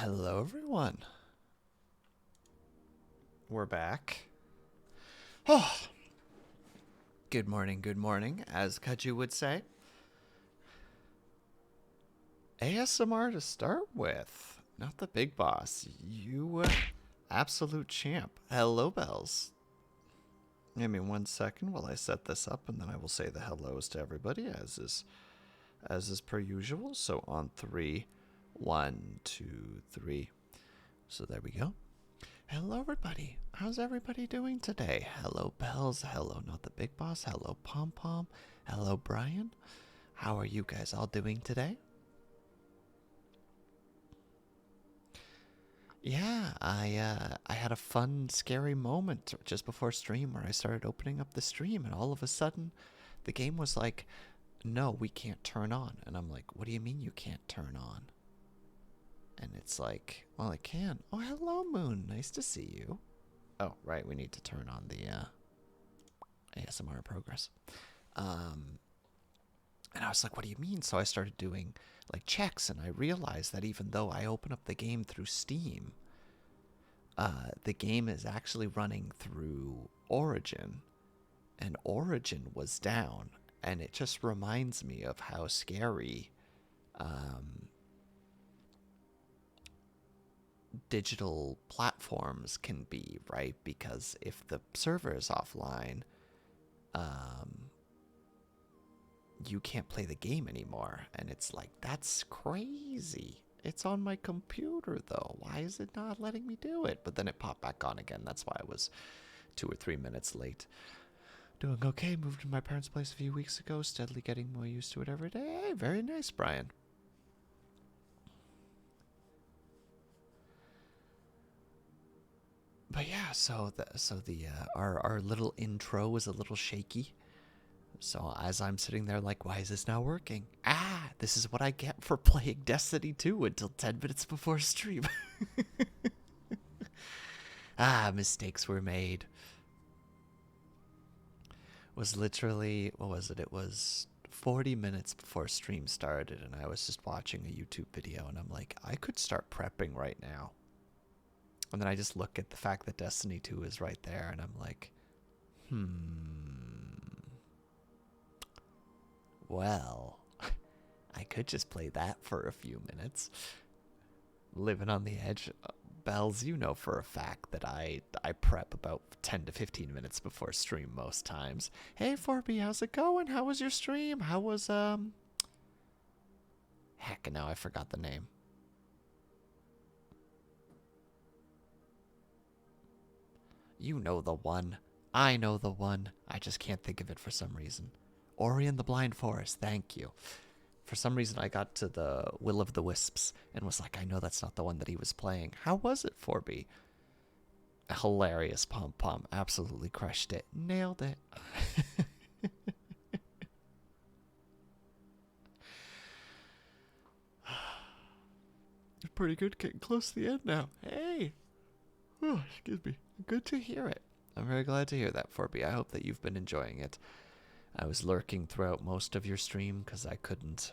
Hello, everyone. We're back. Oh, good morning, as Kaju would say. ASMR to start with. Not the big boss. You, absolute champ. Hello, Bells. Give me 1 second while I set this up, and then I will say the hellos to everybody, as is per usual. So on 3, 1, 2, 3. So there we go. Hello, everybody. How's everybody doing today? Hello, Bells. Hello, Not the Big Boss. Hello, Pom Pom. Hello, Brian. How are you guys all doing today? Yeah, I had a fun, scary moment just before stream where I started opening up the stream, and all of a sudden, the game was like, "No, we can't turn on." And I'm like, "What do you mean you can't turn on?" And it's like, "Well, it can." Oh, hello, Moon. Nice to see you. Oh, right, we need to turn on the ASMR progress. And I was like, "What do you mean?" So I started doing like checks, and I realized that even though I open up the game through Steam, the game is actually running through Origin, and Origin was down. And it just reminds me of how scary digital platforms can be, right? Because if the server is offline, you can't play the game anymore. And it's like, that's crazy. It's on my computer, though. Why is it not letting me do it? But then it popped back on again. That's why I was 2 or 3 minutes late. Doing okay. Moved to my parents' place a few weeks ago. Steadily getting more used to it every day. Very nice, Brian. But yeah, so our little intro was a little shaky. So as I'm sitting there like, why is this not working? Ah, this is what I get for playing Destiny 2 until 10 minutes before stream. Mistakes were made. Was literally, what was it? It was 40 minutes before stream started, and I was just watching a YouTube video, and I'm like, I could start prepping right now. And then I just look at the fact that Destiny 2 is right there, and I'm like, well, I could just play that for a few minutes. Living on the edge. Bells, you know for a fact that I prep about 10 to 15 minutes before stream most times. Hey, 4B, how's it going? How was your stream? How was, Heck, now I forgot the name. You know the one. I know the one. I just can't think of it for some reason. Ori and the Blind Forest, thank you. For some reason, I got to the Will of the Wisps and was like, I know that's not the one that he was playing. How was it, 4B? Hilarious, Pom Pom. Absolutely crushed it. Nailed it. Pretty good. Getting close to the end now. Hey. Oh, excuse me. Good to hear it. I'm very glad to hear that, 4B. I hope that you've been enjoying it. I was lurking throughout most of your stream because I couldn't.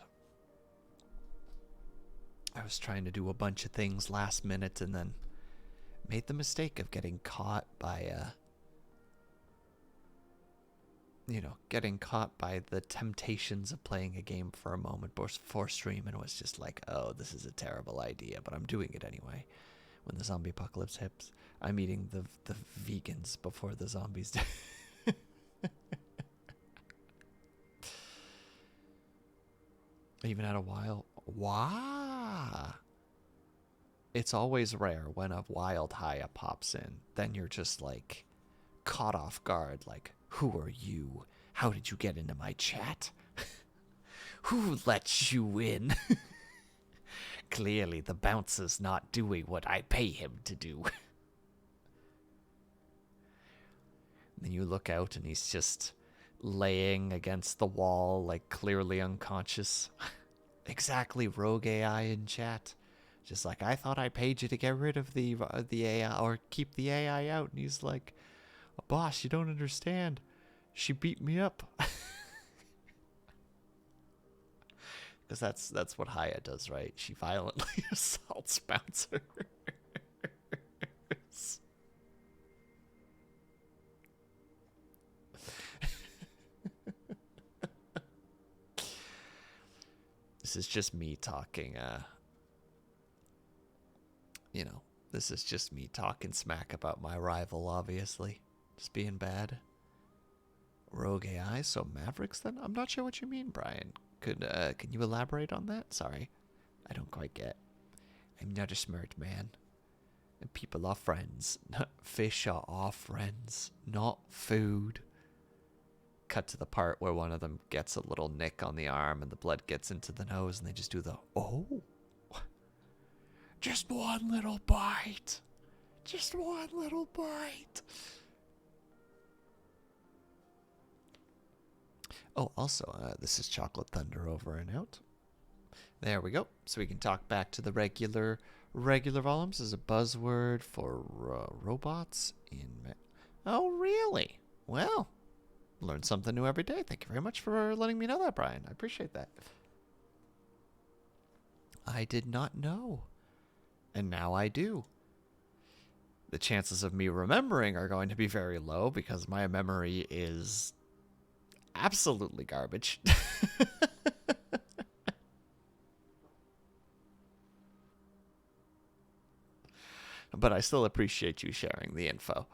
I was trying to do a bunch of things last minute and then made the mistake of getting caught by, getting caught by the temptations of playing a game for a moment before stream, and was just like, oh, this is a terrible idea, but I'm doing it anyway. When the zombie apocalypse hits, I'm eating the vegans before the zombies do. Even at a wild... Wow! It's always rare when a wild Haya pops in. Then you're just like caught off guard, like, who are you? How did you get into my chat? Who let you in? Clearly the bouncer's not doing what I pay him to do. Then you look out and he's just laying against the wall, like clearly unconscious. Exactly, rogue AI in chat. Just like, I thought I paid you to get rid of the AI or keep the AI out. And he's like, boss, you don't understand. She beat me up. Because that's what Haya does, right? She violently assaults bouncers. This is just me talking, you know, this is just me talking smack about my rival, obviously. Just being bad. Rogue AI, so Mavericks then? I'm not sure what you mean, Brian. Can you elaborate on that? Sorry, I don't quite get. I'm not a smart man. And people are friends. Fish are our friends, not food. Cut to the part where one of them gets a little nick on the arm and the blood gets into the nose and they just do the, oh. Just one little bite. Just one little bite. Oh, also, this is Chocolate Thunder over and out. There we go. So we can talk back to the regular volumes as a buzzword for robots in... Oh, really? Well, learn something new every day. Thank you very much for letting me know that, Brian. I appreciate that. I did not know. And now I do. The chances of me remembering are going to be very low because my memory is absolutely garbage. But I still appreciate you sharing the info.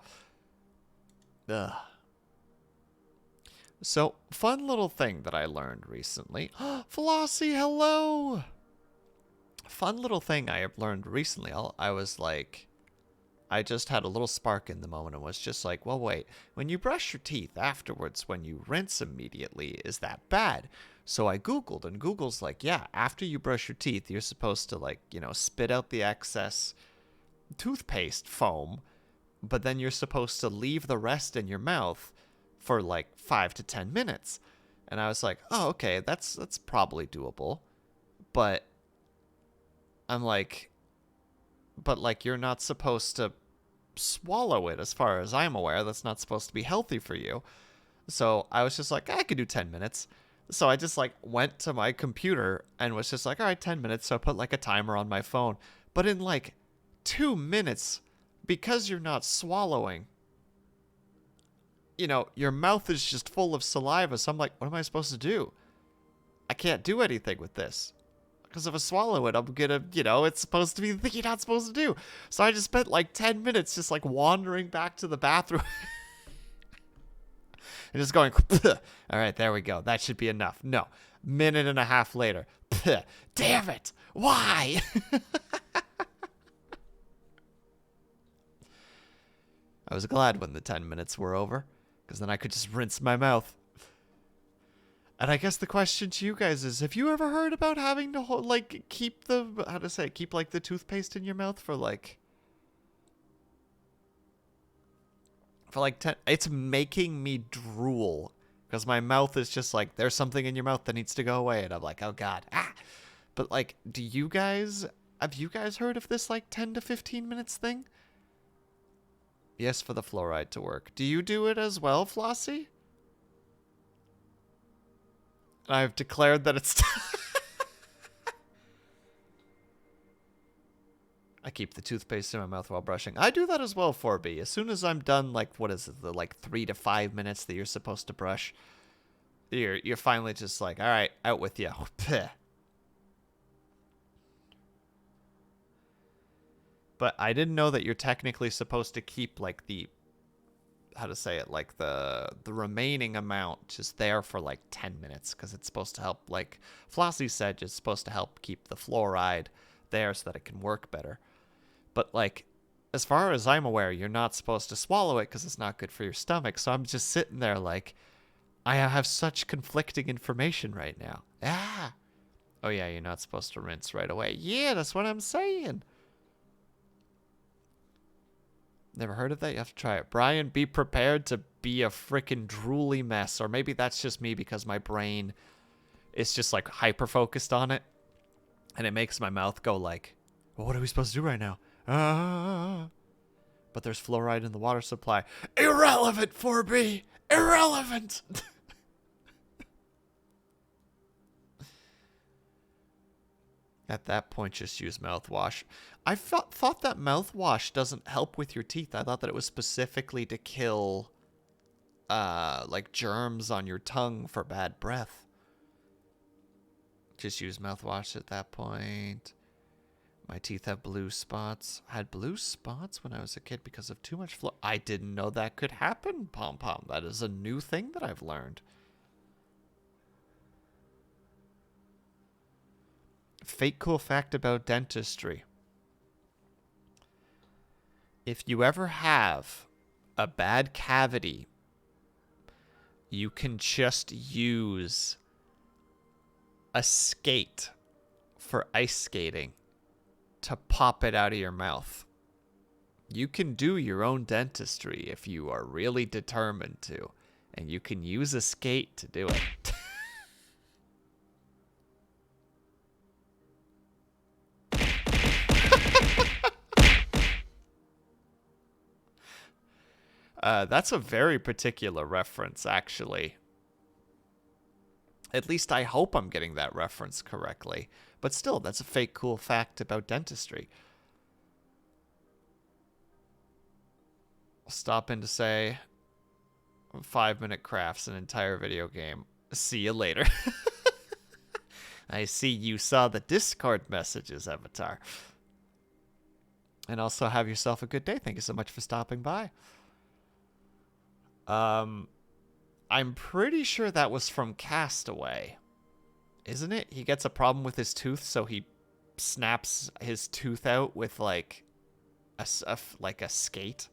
Ugh. So, fun little thing that I learned recently. Flossie, hello! Fun little thing I have learned recently. I was like... I just had a little spark in the moment and was just like, well, wait. When you brush your teeth afterwards, when you rinse immediately, is that bad? So I Googled, and Google's like, yeah, after you brush your teeth, you're supposed to, like, you know, spit out the excess toothpaste foam, but then you're supposed to leave the rest in your mouth for like 5 to 10 minutes. And I was like, oh, okay, that's probably doable. But I'm like, but like, you're not supposed to swallow it, as far as I'm aware. That's not supposed to be healthy for you. So I was just like, I could do 10 minutes. So I just like went to my computer and was just like, all right, 10 minutes. So I put like a timer on my phone. But in like 2 minutes, because you're not swallowing, you know, your mouth is just full of saliva. So I'm like, what am I supposed to do? I can't do anything with this. Because if I swallow it, I'm gonna, you know, it's supposed to be the thing you're not supposed to do. So I just spent like 10 minutes just like wandering back to the bathroom. And just going, all right, there we go. That should be enough. No. Minute and a half later. Damn it. Why? I was glad when the 10 minutes were over, because then I could just rinse my mouth. And I guess the question to you guys is, have you ever heard about having to, like, keep the, keep, like, the toothpaste in your mouth for, like 10, it's making me drool, because my mouth is just like, there's something in your mouth that needs to go away, and I'm like, oh god, ah. But, like, have you guys heard of this, like, 10 to 15 minutes thing? Yes, for the fluoride to work. Do you do it as well, Flossie? I've declared that it's... I keep the toothpaste in my mouth while brushing. I do that as well, 4B. As soon as I'm done, like, what is it, the, like, 3 to 5 minutes that you're supposed to brush, you're finally just like, all right, out with you. But I didn't know that you're technically supposed to keep, like, the, like, the remaining amount just there for, like, 10 minutes, because it's supposed to help, like Flossie said, it's supposed to help keep the fluoride there so that it can work better. But, like, as far as I'm aware, you're not supposed to swallow it because it's not good for your stomach. So I'm just sitting there like, I have such conflicting information right now. Ah. Oh, yeah, you're not supposed to rinse right away. Yeah, that's what I'm saying. Never heard of that? You have to try it. Brian, be prepared to be a freaking drooly mess. Or maybe that's just me because my brain is just, like, hyper-focused on it. And it makes my mouth go like, well, what are we supposed to do right now? But there's fluoride in the water supply. Irrelevant, 4B. Irrelevant. At that point, just use mouthwash. I thought that mouthwash doesn't help with your teeth. I thought that it was specifically to kill, like germs on your tongue for bad breath. Just use mouthwash at that point. My teeth have blue spots. I had blue spots when I was a kid because of too much flour. I didn't know that could happen, Pom Pom. That is a new thing that I've learned. Fake cool fact about dentistry. If you ever have a bad cavity, you can just use a skate for ice skating to pop it out of your mouth. You can do your own dentistry if you are really determined to, and you can use a skate to do it. That's a very particular reference, actually. At least I hope I'm getting that reference correctly. But still, that's a fake cool fact about dentistry. I'll stop in to say 5-minute crafts, an entire video game. See you later. I see you saw the Discord messages, Avatar. And also have yourself a good day. Thank you so much for stopping by. I'm pretty sure that was from Castaway. Isn't it? He gets a problem with his tooth, so he snaps his tooth out with like a skate.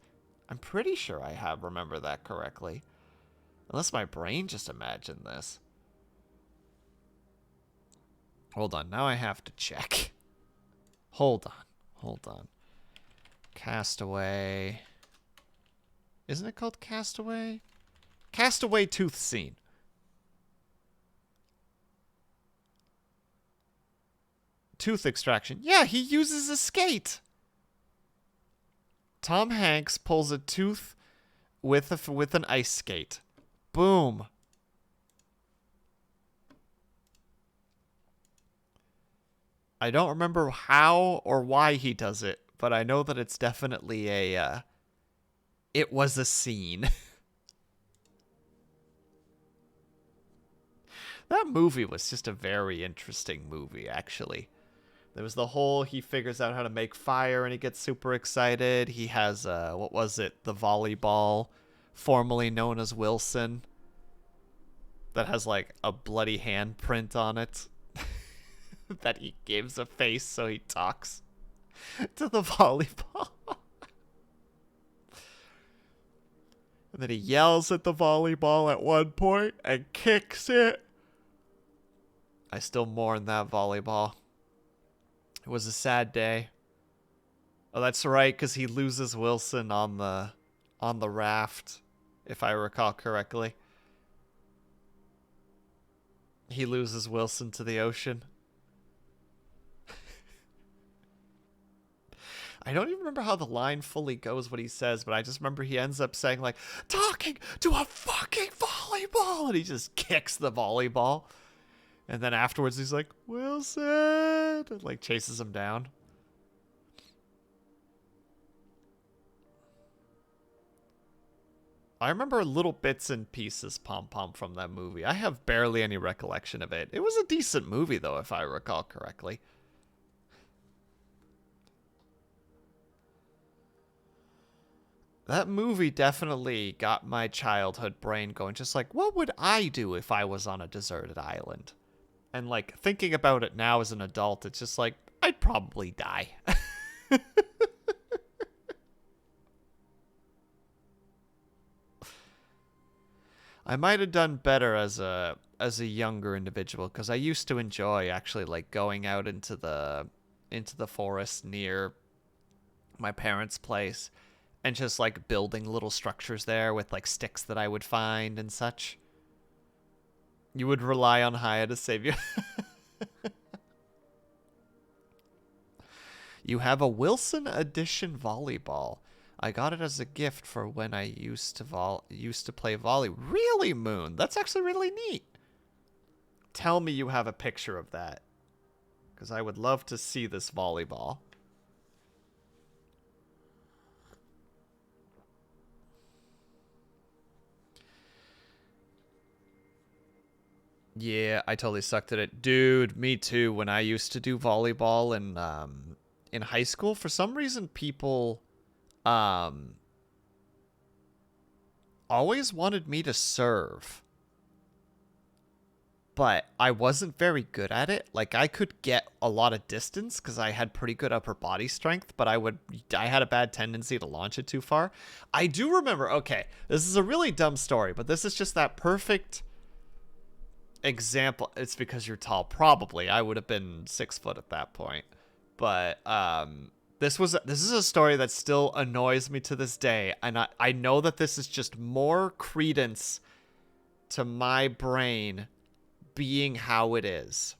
I'm pretty sure I remember that correctly. Unless my brain just imagined this. Hold on, now I have to check. Hold on. Castaway. Isn't it called Castaway? Castaway tooth scene. Tooth extraction. Yeah, he uses a skate. Tom Hanks pulls a tooth with an ice skate. Boom. I don't remember how or why he does it, but I know that it's definitely it was a scene. That movie was just a very interesting movie, actually. There was the whole, he figures out how to make fire and he gets super excited. He has, what was it? The volleyball, formerly known as Wilson, that has like a bloody handprint on it that he gives a face so he talks to the volleyball. And then he yells at the volleyball at one point and kicks it. I still mourn that volleyball. It was a sad day. Oh, that's right, because he loses Wilson on the raft, if I recall correctly. He loses Wilson to the ocean. I don't even remember how the line fully goes, what he says, but I just remember he ends up saying, like, talking to a fucking volleyball, and he just kicks the volleyball. And then afterwards he's like, Wilson, and like chases him down. I remember little bits and pieces, Pom Pom, from that movie. I have barely any recollection of it. It was a decent movie, though, if I recall correctly. That movie definitely got my childhood brain going, just like, what would I do if I was on a deserted island? And, like, thinking about it now as an adult, it's just like, I'd probably die. I might have done better as a younger individual, because I used to enjoy actually, like, going out into the forest near my parents' place and just, like, building little structures there with, like, sticks that I would find and such. You would rely on Haya to save you. You have a Wilson Edition volleyball. I got it as a gift for when I used to play volley. Really, Moon? That's actually really neat. Tell me you have a picture of that, because I would love to see this volleyball. Yeah, I totally sucked at it. Dude, me too. When I used to do volleyball in high school, for some reason people um always wanted me to serve, but I wasn't very good at it. Like I could get a lot of distance cuz I had pretty good upper body strength, but I had a bad tendency to launch it too far. I do remember, okay, this is a really dumb story, but this is just that perfect example. It's because you're tall, probably. I would have been 6 foot at that point. But this is a story that still annoys me to this day, and I know that this is just more credence to my brain being how it is.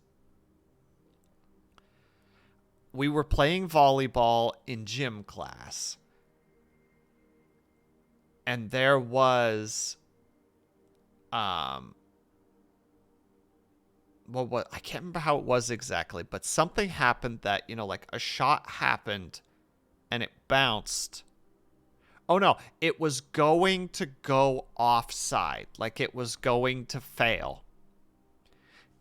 We were playing volleyball in gym class, and there was well, what I can't remember how it was exactly, but something happened that, like a shot happened and it bounced. Oh no, it was going to go offside, like it was going to fail.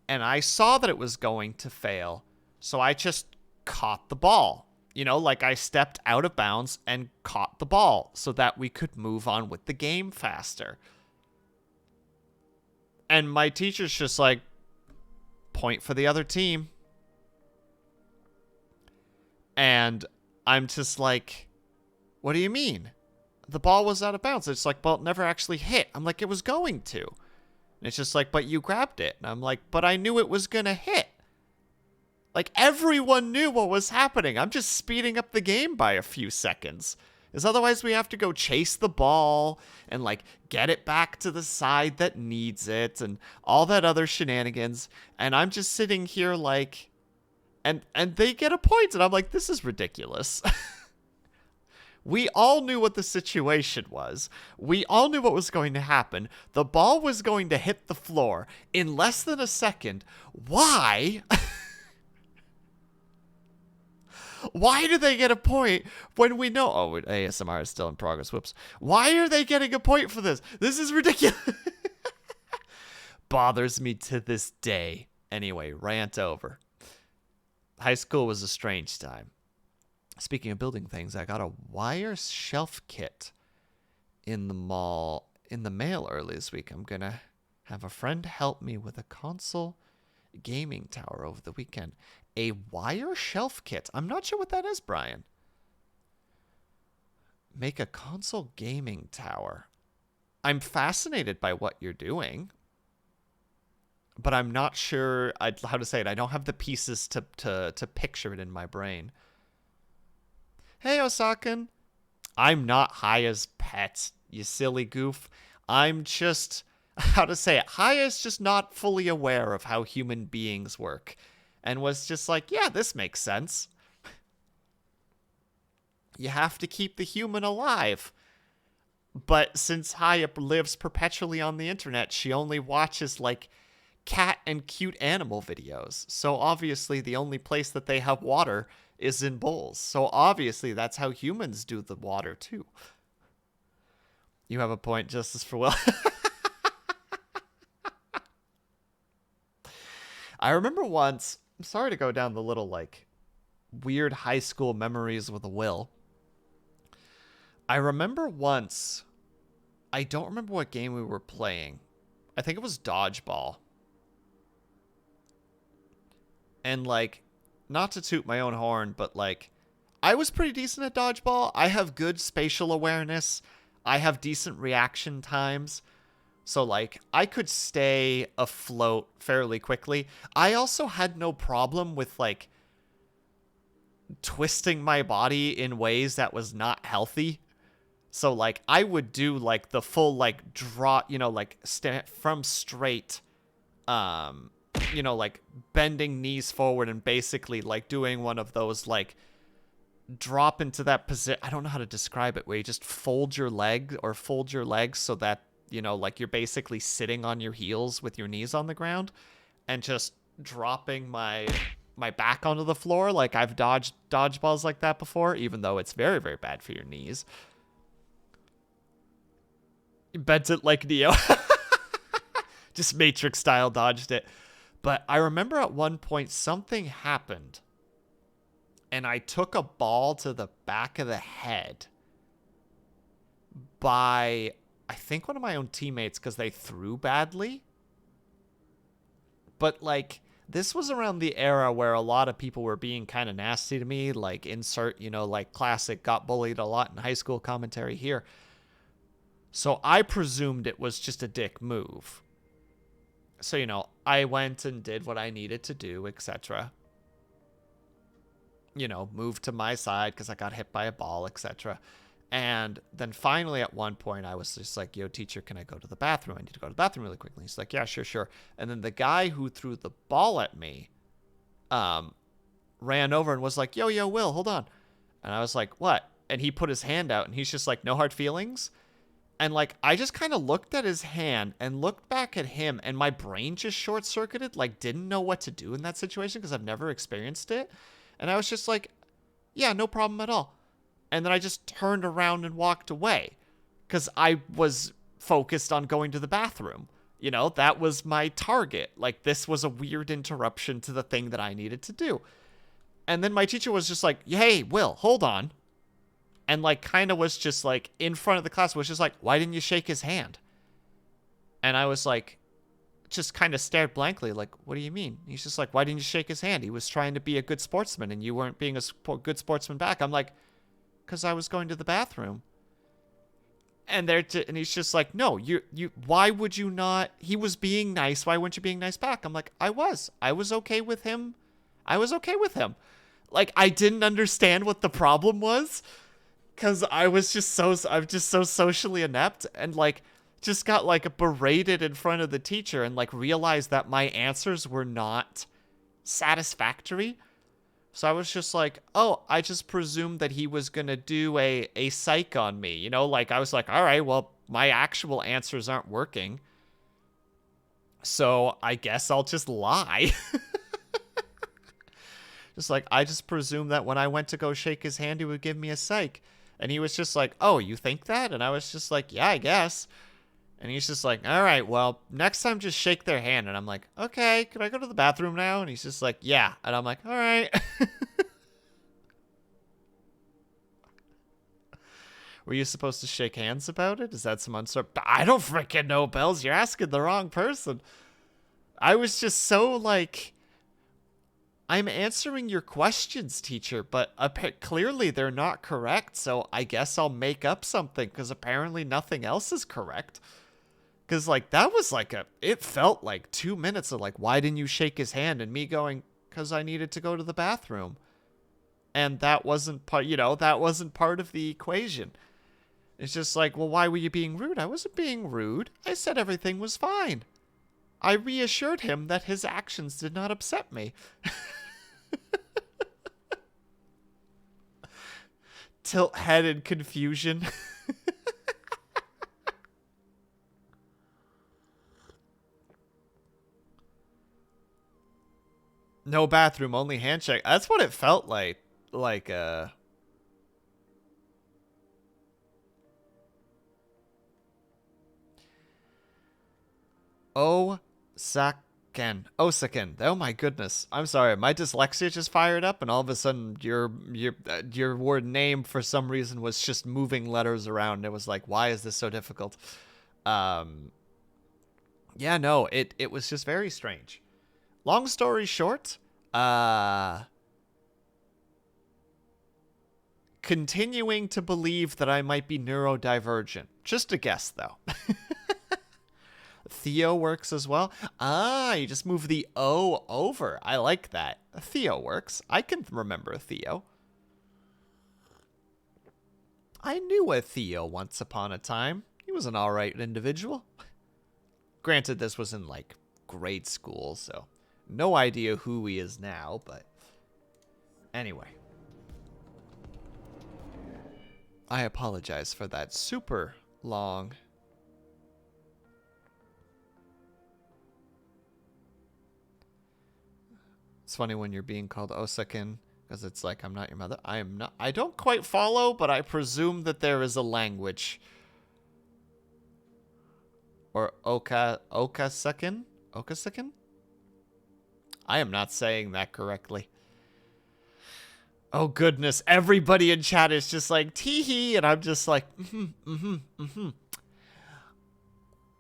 And I saw that it was going to fail, so I just caught the ball. Like I stepped out of bounds and caught the ball so that we could move on with the game faster. And my teacher's just like, point for the other team. And I'm just like, what do you mean? The ball was out of bounds. It's like, well, it never actually hit. I'm like, it was going to. And it's just like, but you grabbed it. And I'm like, but I knew it was going to hit. Like, everyone knew what was happening. I'm just speeding up the game by a few seconds. Because otherwise we have to go chase the ball and, like, get it back to the side that needs it and all that other shenanigans. And I'm just sitting here like, and they get a point. And I'm like, this is ridiculous. We all knew what the situation was. We all knew what was going to happen. The ball was going to hit the floor in less than a second. Why? Why do they get a point when we know... Oh, ASMR is still in progress. Whoops. Why are they getting a point for this? This is ridiculous. Bothers me to this day. Anyway, rant over. High school was a strange time. Speaking of building things, I got a wire shelf kit in the mail early this week. I'm going to have a friend help me with a console gaming tower over the weekend. A wire shelf kit. I'm not sure what that is, Brian. Make a console gaming tower. I'm fascinated by what you're doing, but I'm not sure how to say it. I don't have the pieces to picture it in my brain. Hey, Osakan. I'm not high as pets, you silly goof. I'm just, how to say it, high is just not fully aware of how human beings work. And was just like, yeah, this makes sense. You have to keep the human alive. But since Haya lives perpetually on the internet, she only watches, like, cat and cute animal videos. So obviously the only place that they have water is in bowls. So obviously that's how humans do the water, too. You have a point, Justice for Will. I remember once... I'm sorry to go down the little, like, weird high school memories with a Will. I remember once, I don't remember what game we were playing. I think it was dodgeball. And, like, not to toot my own horn, but, like, I was pretty decent at dodgeball. I have good spatial awareness. I have decent reaction times. So, like, I could stay afloat fairly quickly. I also had no problem with, like, twisting my body in ways that was not healthy. So, like, I would do, like, the full, like, draw, like, from straight, like, bending knees forward and basically, like, doing one of those, like, drop into that position. I don't know how to describe it, where you just fold your leg or fold your legs so that, like you're basically sitting on your heels with your knees on the ground and just dropping my my back onto the floor. Like I've dodged dodgeballs like that before, even though it's very, very bad for your knees. Bent it like Neo. Just Matrix style dodged it. But I remember at one point something happened and I took a ball to the back of the head by, I think, one of my own teammates because they threw badly. But, like, this was around the era where a lot of people were being kind of nasty to me. Like, insert, you know, like, classic got bullied a lot in high school commentary here. So I presumed it was just a dick move. So, you know, I went and did what I needed to do, etc. You know, moved to my side because I got hit by a ball, etc. And then finally at one point I was just like, yo, teacher, can I go to the bathroom? I need to go to the bathroom really quickly. He's like, yeah, sure. And then the guy who threw the ball at me ran over and was like, yo, Will, hold on. And I was like, what? And he put his hand out and he's just like, no hard feelings? And, like, I just kind of looked at his hand and looked back at him, and my brain just short-circuited, like, didn't know what to do in that situation because I've never experienced it. And I was just like, yeah, no problem at all. And then I just turned around and walked away because I was focused on going to the bathroom. You know, that was my target. Like, this was a weird interruption to the thing that I needed to do. And then my teacher was just like, hey, Will, hold on. And, like, kind of was just, like, in front of the class, was just like, why didn't you shake his hand? And I was like, just kind of stared blankly, like, what do you mean? He's just like, why didn't you shake his hand? He was trying to be a good sportsman, and you weren't being a good sportsman back. I'm like, because I was going to the bathroom. And and he's just like, no, you, why would you not? He was being nice. Why weren't you being nice back? I'm like, I was okay with him. Like, I didn't understand what the problem was. Because I'm just so socially inept and, like, just got, like, berated in front of the teacher and, like, realized that my answers were not satisfactory. So I was just like, oh, I just presumed that he was going to do a psych on me. You know, like, I was like, all right, well, my actual answers aren't working. So I guess I'll just lie. Just like, I just presumed that when I went to go shake his hand, he would give me a psych. And he was just like, oh, you think that? And I was just like, yeah, I guess. And he's just like, all right, well, next time just shake their hand. And I'm like, okay, can I go to the bathroom now? And he's just like, yeah. And I'm like, all right. Were you supposed to shake hands about it? Is that some I don't freaking know, Bells. You're asking the wrong person. I was just so, like, I'm answering your questions, teacher, but clearly they're not correct, so I guess I'll make up something, because apparently nothing else is correct. Because, like, that was like it felt like 2 minutes of, like, why didn't you shake his hand? And me going, because I needed to go to the bathroom. And that wasn't that wasn't part of the equation. It's just like, well, why were you being rude? I wasn't being rude. I said everything was fine. I reassured him that his actions did not upset me. Tilt head in confusion. No bathroom, only handshake. That's what it felt like. Osaken. Oh my goodness. I'm sorry. My dyslexia just fired up, and all of a sudden your word name for some reason was just moving letters around. It was like, why is this so difficult? Yeah, no, it was just very strange. Long story short, continuing to believe that I might be neurodivergent. Just a guess, though. Theo works as well. Ah, you just move the O over. I like that. Theo works. I can remember Theo. I knew a Theo once upon a time. He was an alright individual. Granted, this was in, like, grade school, so no idea who he is now, but anyway. I apologize for that super long It's funny when you're being called Osakin, because it's like, I'm not your mother. I am not. I don't quite follow, but I presume that there is a language. Or Okasakin? Okasakin? I am not saying that correctly. Oh, goodness. Everybody in chat is just like, tee-hee, and I'm just like,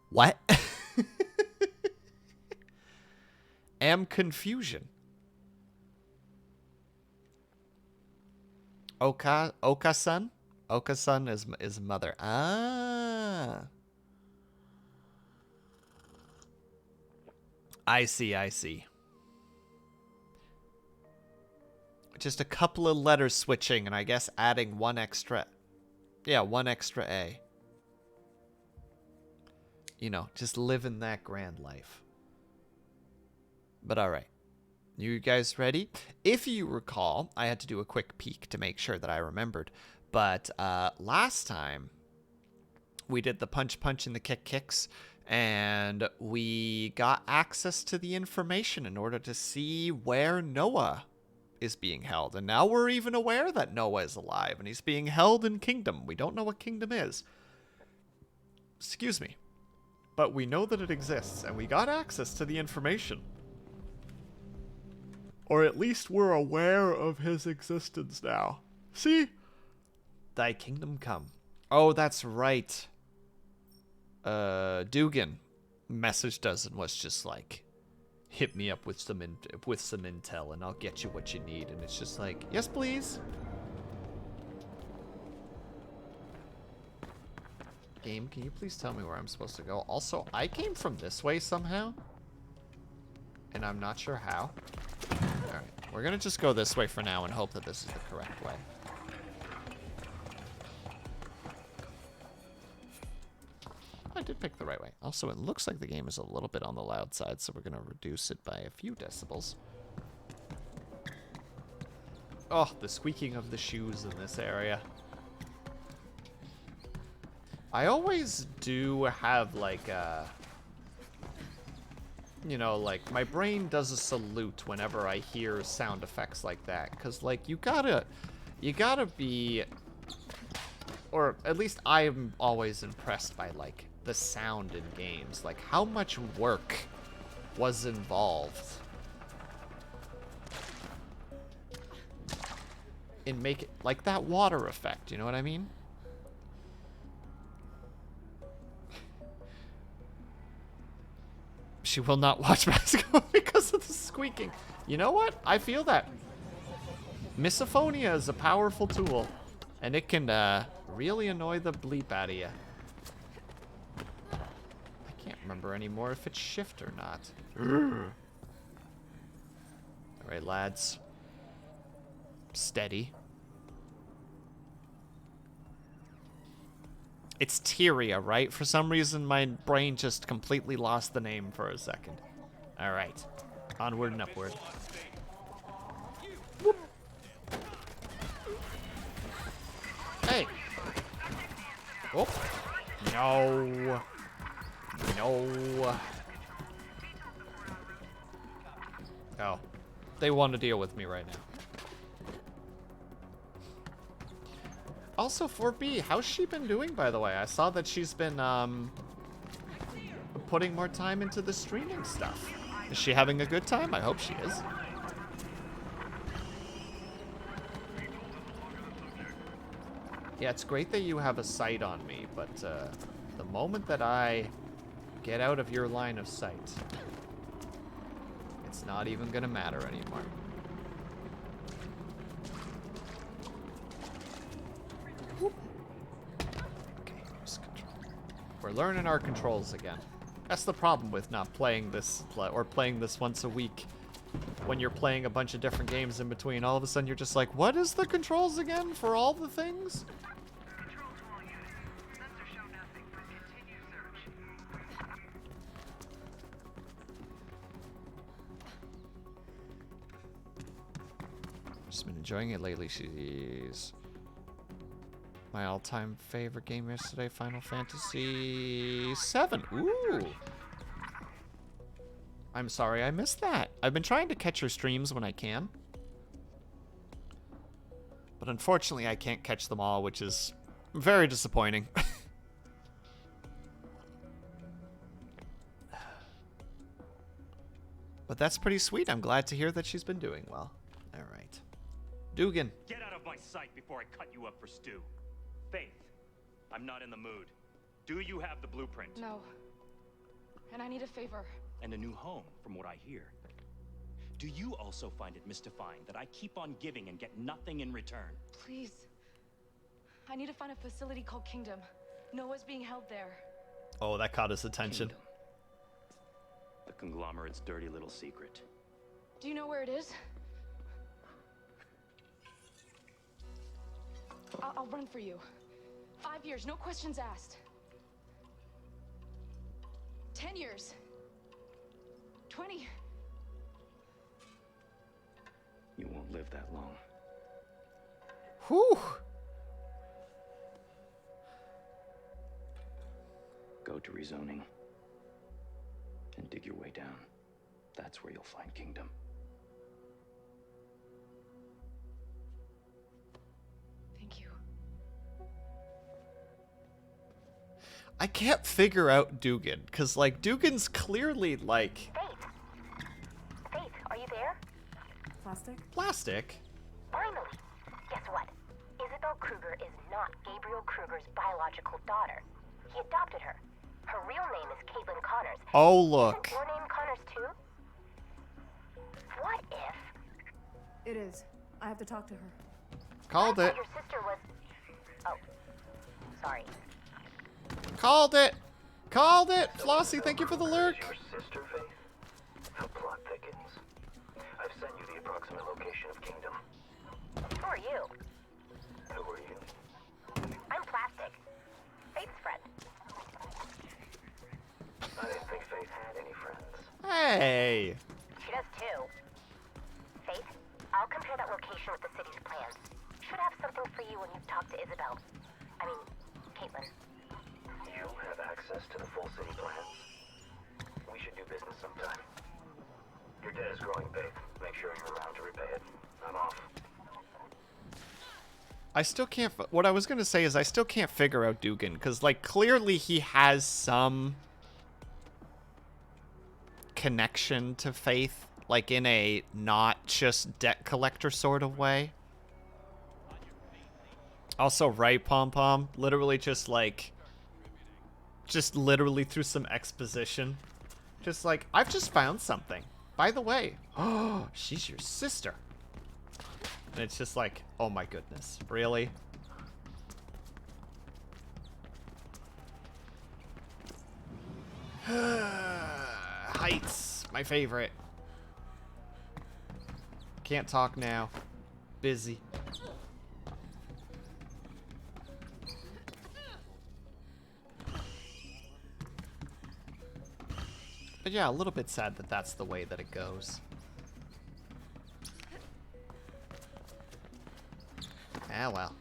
What? Am confusion. Okasan? Okasan is mother. Ah. I see, I see. Just a couple of letters switching, and I guess adding one extra. Yeah, one extra A. You know, just living that grand life. But alright. You guys ready? If you recall, I had to do a quick peek to make sure that I remembered. But last time, we did the punch and the kicks. And we got access to the information in order to see where Noah is being held. And now we're even aware that Noah is alive and he's being held in Kingdom. We don't know what Kingdom is. Excuse me. But we know that it exists, and we got access to the information. Or at least we're aware of his existence now. See? Thy kingdom come. Oh, that's right. Dugan messaged us and was just like, hit me up with some intel and I'll get you what you need. And it's just like, yes, please. Game, can you please tell me where I'm supposed to go? Also, I came from this way somehow, and I'm not sure how. Alright, we're gonna just go this way for now and hope that this is the correct way. I did pick the right way. Also, it looks like the game is a little bit on the loud side, so we're gonna reduce it by a few decibels. Oh, the squeaking of the shoes in this area. I always do have, like, you know, like, my brain does a salute whenever I hear sound effects like that. Because, like, you gotta be, or at least I'm always impressed by, like, the sound in games. Like, how much work was involved in making, like, that water effect, you know what I mean? She will not watch basketball because of the squeaking. You know what? I feel that. Misophonia is a powerful tool, and it can really annoy the bleep out of you. I can't remember anymore if it's shift or not. Alright, lads. Steady. It's Tyria, right? For some reason, my brain just completely lost the name for a second. All right. Onward and upward. Whoop. Hey. Oh. No. No. Oh. They want to deal with me right now. Also, 4B, how's she been doing, by the way? I saw that she's been, putting more time into the streaming stuff. Is she having a good time? I hope she is. Yeah, it's great that you have a sight on me, but, the moment that I get out of your line of sight, it's not even gonna matter anymore. We're learning our controls again. That's the problem with not playing this, or playing this once a week. When you're playing a bunch of different games in between, all of a sudden you're just like, what is the controls again for all the things? Just been enjoying it lately. She's my all-time favorite game yesterday, Final Fantasy VII. Ooh. I'm sorry I missed that. I've been trying to catch her streams when I can. But unfortunately, I can't catch them all, which is very disappointing. But that's pretty sweet. I'm glad to hear that she's been doing well. All right. Dugan. Get out of my sight before I cut you up for stew. Faith, I'm not in the mood. Do you have the blueprint? No. And I need a favor. And a new home, from what I hear. Do you also find it mystifying that I keep on giving and get nothing in return? Please. I need to find a facility called Kingdom. Noah's being held there. Oh, that caught his attention. Kingdom. The conglomerate's dirty little secret. Do you know where it is? I'll run for you. 5 years, no questions asked. 10 years. 20. You won't live that long. Whew. Go to rezoning. And dig your way down. That's where you'll find Kingdom. Thank you. I can't figure out Dugan, because, like, Dugan's clearly, like... Faith! Faith, are you there? Plastic? Plastic? Finally! Guess what? Isabel Kruger is not Gabriel Kruger's biological daughter. He adopted her. Her real name is Caitlin Connors. Oh, look. Isn't your name Connors too? What if... It is. I have to talk to her. Called I it. thought your sister was... Oh. Sorry. Called it. Called it. Flossie, thank you for the lurk. Your sister, Faith? The plot thickens. I've sent you the approximate location of Kingdom. Who are you? Who are you? I'm Plastic. Faith's friend. I didn't think Faith had any friends. Hey. She does too. Faith, I'll compare that location with the city's plans. Should have something for you when you talk to Isabel. I mean, Caitlin. You have access to the full city plans. We should do business sometime. Your debt is growing, Faith. Make sure you're around to repay it. I'm off. I still can't... What I was going to say is I still can't figure out Dugan, because, like, clearly he has some connection to Faith, like, in a not just debt collector sort of way. Also, right, Pom Pom? Literally just, like... Just literally through some exposition. Just like, I've just found something. By the way, oh, she's your sister. And it's just like, oh my goodness, really? Heights, my favorite. Can't talk now. Busy. But yeah, a little bit sad that that's the way that it goes. Ah, well.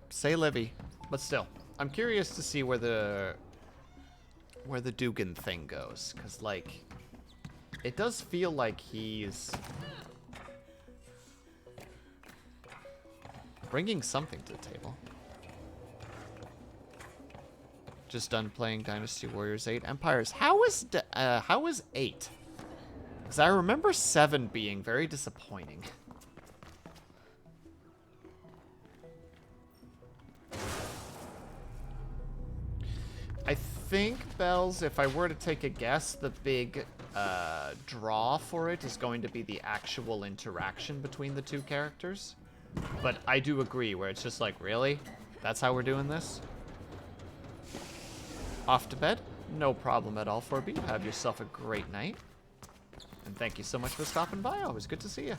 Say Livy. But still, I'm curious to see where the Dugan thing goes. Because, like, it does feel like he's bringing something to the table. Just done playing Dynasty Warriors 8 Empires. How is 8? Because I remember 7 being very disappointing. I think, Bells, if I were to take a guess, the big draw for it is going to be the actual interaction between the two characters. But I do agree, where it's just like, really? That's how we're doing this? Off to bed? No problem at all, 4B. Have yourself a great night. And thank you so much for stopping by. Always good to see you.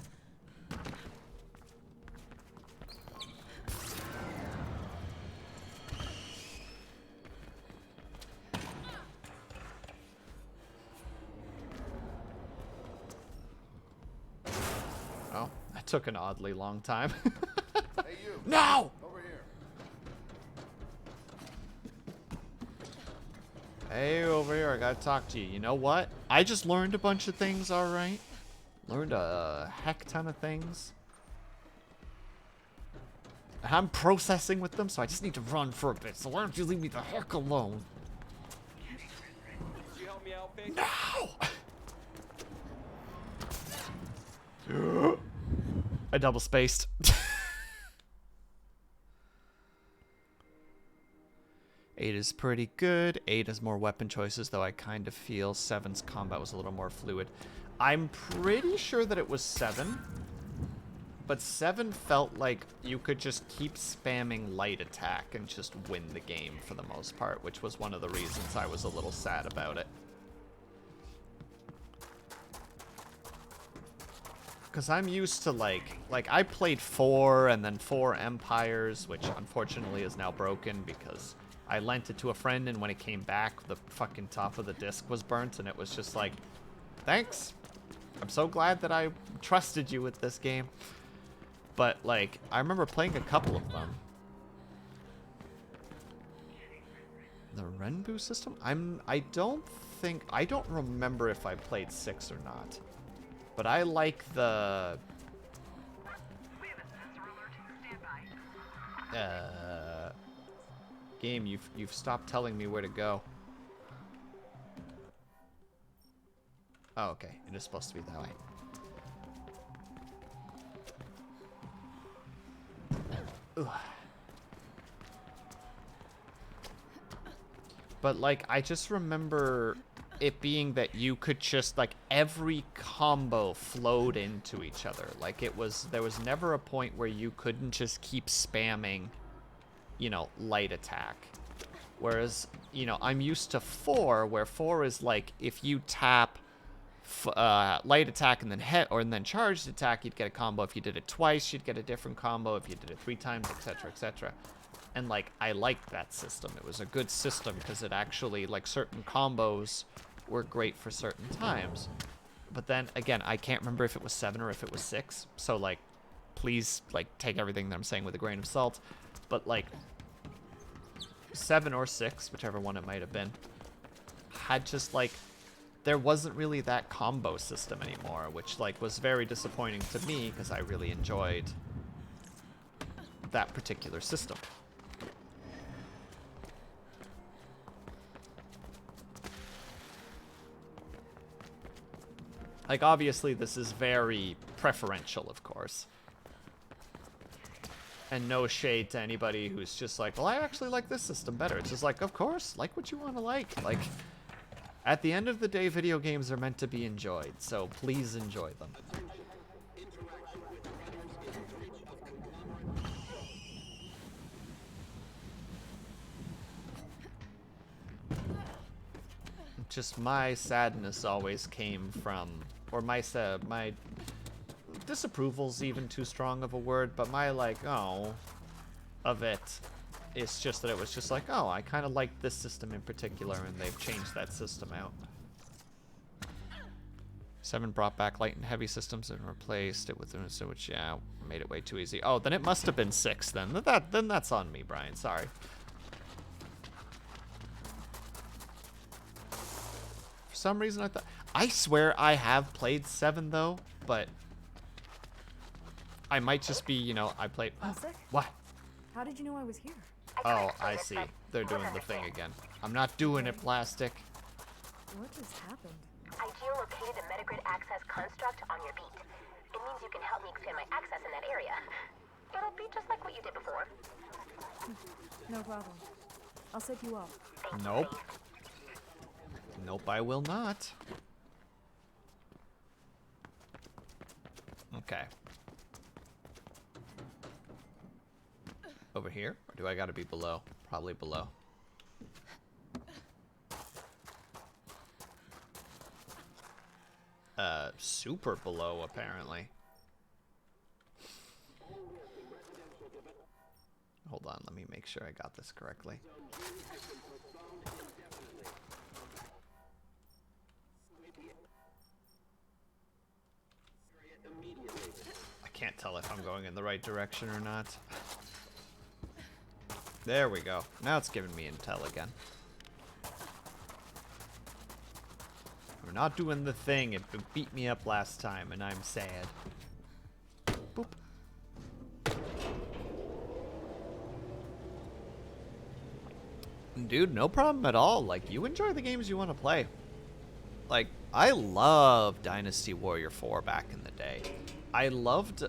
Oh, that took an oddly long time. Hey, you. No! Over here. Hey, over here, I gotta talk to you. You know what? I just learned a bunch of things, alright? Learned a heck ton of things. And I'm processing with them, so I just need to run for a bit. So why don't you leave me the heck alone? You help me out, Pig? No! I double spaced. 8 is pretty good. 8 has more weapon choices, though I kind of feel 7's combat was a little more fluid. I'm pretty sure that it was 7. But 7 felt like you could just keep spamming light attack and just win the game for the most part, which was one of the reasons I was a little sad about it. Because I'm used to, like I played 4 and then 4 Empires, which unfortunately is now broken because I lent it to a friend, and when it came back, the fucking top of the disc was burnt, and it was just like, thanks. I'm so glad that I trusted you with this game. But, like, I remember playing a couple of them. The Renbu system? I don't remember if I played 6 or not. But I like the... game, you've stopped telling me where to go. Oh, okay. It is supposed to be that way. Ugh. But, like, I just remember it being that you could just, like, every combo flowed into each other. Like, there was never a point where you couldn't just keep spamming, you know, light attack. Whereas, you know, I'm used to 4, where 4 is, like, if you tap light attack and then and then charged attack, you'd get a combo. If you did it twice, you'd get a different combo. If you did it 3 times, etc., etc. And, like, I liked that system. It was a good system because it actually, like, certain combos were great for certain times. But then, again, I can't remember if it was 7 or if it was 6. So, like, please, like, take everything that I'm saying with a grain of salt. But, like, 7 or 6, whichever one it might have been, had just, like, there wasn't really that combo system anymore, which, like, was very disappointing to me because I really enjoyed that particular system. Like, obviously, this is very preferential, of course. And no shade to anybody who's just like, well, I actually like this system better. It's just like, of course, like what you want to like. Like, at the end of the day, video games are meant to be enjoyed, so please enjoy them. Just my sadness always came from, or my disapproval's even too strong of a word, but my, like, oh, of it, it's just that it was just like, oh, I kind of like this system in particular, and they've changed that system out. 7 brought back light and heavy systems and replaced it with, so which, yeah, made it way too easy. Oh, then it must have been 6 then. Then that's on me, Brian. Sorry. For some reason, I swear I have played 7 though, but I might just be, you know, I played. What? How did you know I was here? Oh, I see. They're doing the thing again. I'm not doing it, plastic. What just happened? I geolocated a metagrid access construct on your beat. It means you can help me expand my access in that area. It'll be just like what you did before. No problem. I'll set you up. Nope. Nope, I will not. Okay. Over here? Or do I gotta be below? Probably below. Super below, apparently. Hold on, let me make sure I got this correctly. I can't tell if I'm going in the right direction or not. There we go. Now it's giving me intel again. You're not doing the thing. It beat me up last time, and I'm sad. Boop. Dude, no problem at all. Like, you enjoy the games you want to play. Like, I loved Dynasty Warrior 4 back in the day. I loved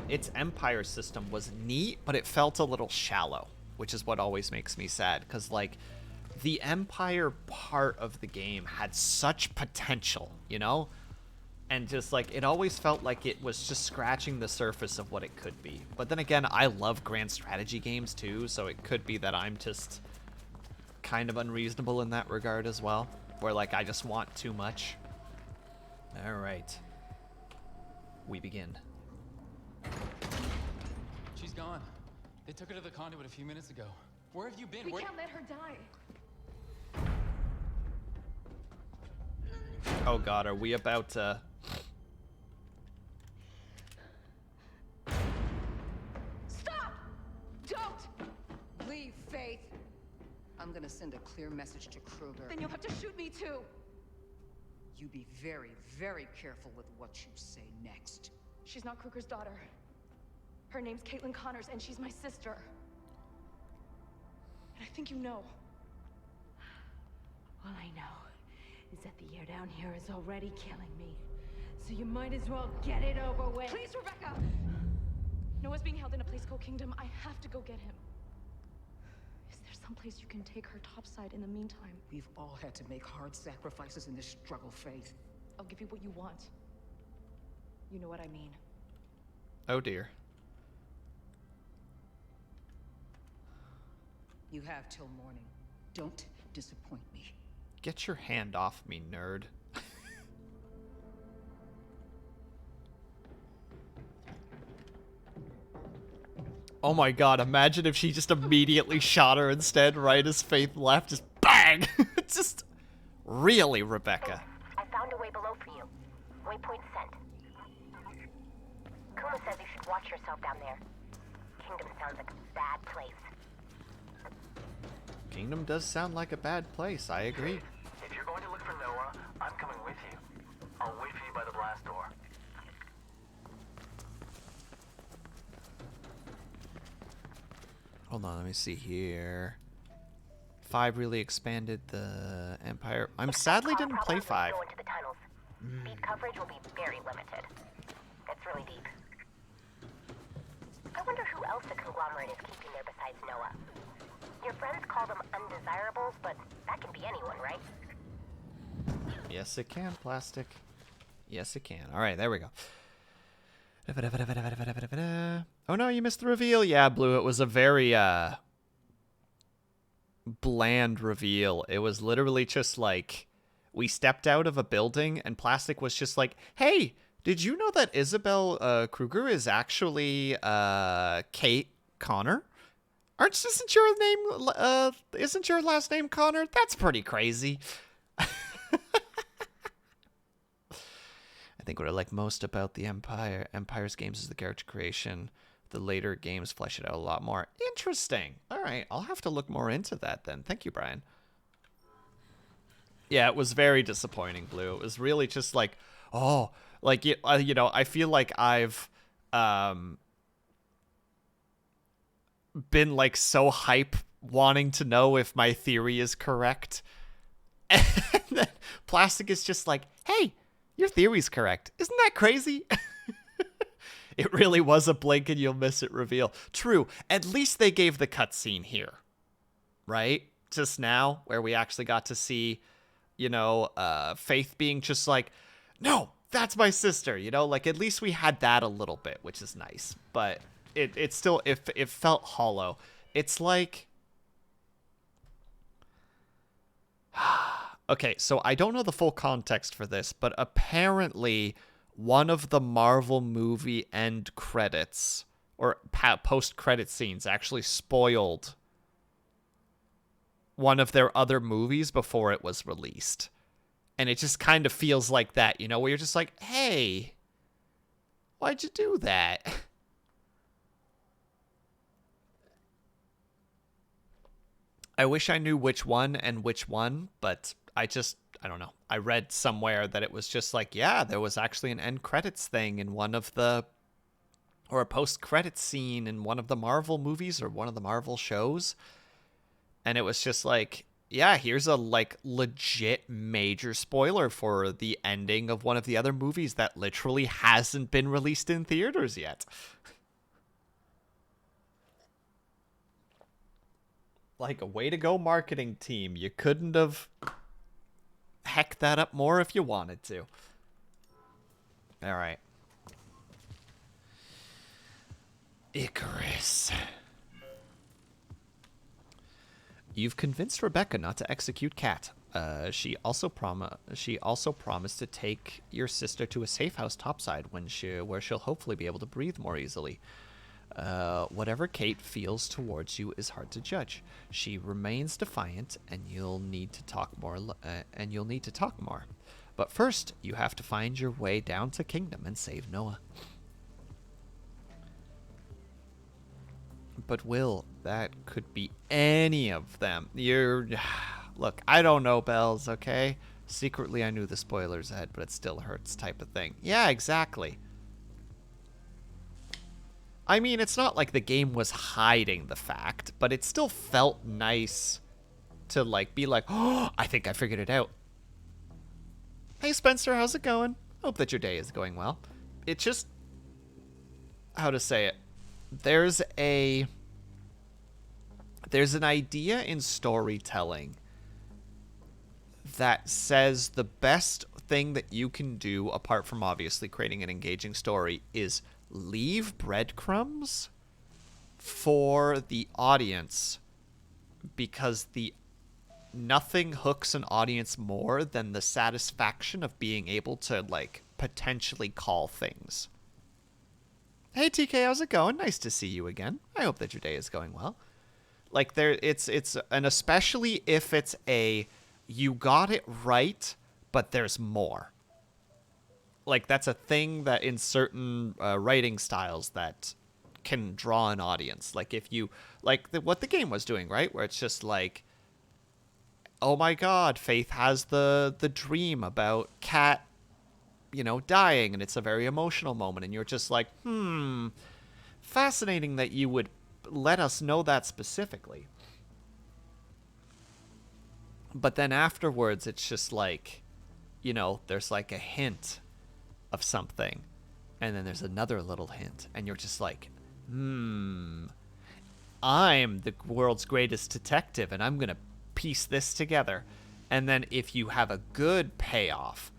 its Empire system was neat, but it felt a little shallow, which is what always makes me sad. Because, like, the Empire part of the game had such potential, you know? And just, like, it always felt like it was just scratching the surface of what it could be. But then again, I love grand strategy games, too, so it could be that I'm just kind of unreasonable in that regard as well. Where, like, I just want too much. Alright. We begin. She's gone. They took her to the conduit a few minutes ago. Where have you been? We can't let her die. Oh god, are we about to... Stop! Don't! Leave, Faith. I'm gonna send a clear message to Kruger. Then you'll have to shoot me too. You be very, very careful with what you say next. She's not Kruger's daughter. Her name's Caitlin Connors, and she's my sister. And I think you know. All I know is that the air down here is already killing me. So you might as well get it over with. Please, Rebecca! Noah's being held in a place called Kingdom. I have to go get him. Is there some place you can take her topside in the meantime? We've all had to make hard sacrifices in this struggle, Faith. I'll give you what you want. You know what I mean. Oh dear. You have till morning. Don't disappoint me. Get your hand off me, nerd. Oh my god, imagine if she just immediately shot her instead, right as Faith left, just bang! Just really, Rebecca. I found a way below for you. Waypoint sent. Kuma says you should watch yourself down there. Kingdom sounds like a bad place. Kingdom does sound like a bad place, I agree. If you're going to look for Noah, I'm coming with you. I'll wait for you by the blast door. Hold on, let me see here. 5 really expanded the Empire. I'm sadly didn't play 5. Go into the tunnels. Speed coverage will be very limited. It's really deep. I wonder who else the conglomerate is keeping there besides Noah. Your friends call them undesirables, but that can be anyone, right? Yes, it can, Plastic. Yes, it can. All right, there we go. Oh no, you missed the reveal. Yeah, Blue, it was a very bland reveal. It was literally just like we stepped out of a building and Plastic was just like, "Hey, did you know that Isabel Kruger is actually Kate Connor? Isn't your last name Connor? That's pretty crazy." I think what I like most about the Empire's games is the character creation. The later games flesh it out a lot more. Interesting. All right, I'll have to look more into that then. Thank you, Brian. Yeah, it was very disappointing, Blue. It was really just like, oh, like you know, I feel like I've been like so hype wanting to know if my theory is correct. And then Plastic is just like, "Hey, your theory's correct. Isn't that crazy?" It really was a blink and you'll miss it reveal. True. At least they gave the cutscene here. Right? Just now, where we actually got to see, you know, Faith being just like, "No, that's my sister." You know, like at least we had that a little bit, which is nice. But it still, it felt hollow. It's like... Okay, so I don't know the full context for this, but apparently one of the Marvel movie end credits or post-credit scenes actually spoiled one of their other movies before it was released. And it just kind of feels like that, you know, where you're just like, "Hey, why'd you do that?" I wish I knew which one and which one, but I I don't know. I read somewhere that it was just like, yeah, there was actually an end credits thing in one of the, or a post-credits scene in one of the Marvel movies or one of the Marvel shows. And it was just like, yeah, here's a like legit major spoiler for the ending of one of the other movies that literally hasn't been released in theaters yet. Like, a way to go, marketing team. You couldn't have heck that up more if you wanted to. All right. Icarus. You've convinced Rebecca not to execute Kat. She also promised to take your sister to a safe house topside where she'll hopefully be able to breathe more easily. Whatever Kate feels towards you is hard to judge. She remains defiant, and you'll need to talk more. But first, you have to find your way down to Kingdom and save Noah. But Will, that could be any of them. Look, I don't know, Bells, okay? Secretly, I knew the spoilers ahead, but it still hurts type of thing. Yeah, exactly. I mean, it's not like the game was hiding the fact, but it still felt nice to, like, be like, oh, I think I figured it out. Hey, Spencer, how's it going? Hope that your day is going well. It just... How to say it? There's an idea in storytelling that says the best thing that you can do, apart from obviously creating an engaging story, is leave breadcrumbs for the audience, because nothing hooks an audience more than the satisfaction of being able to, like, potentially call things. Hey TK, how's it going? Nice to see you again. I hope that your day is going well. Like, and especially if it's you got it right, but there's more. Like, that's a thing that in certain writing styles that can draw an audience. Like, if you, like what the game was doing, right? Where it's just like, oh my god, Faith has the dream about Kat, dying, and it's a very emotional moment, and you're just like, fascinating that you would let us know that specifically. But then afterwards, it's just like, there's like a hint of something, and then there's another little hint, and you're just like, I'm the world's greatest detective, and I'm gonna piece this together. And then if you have a good payoff,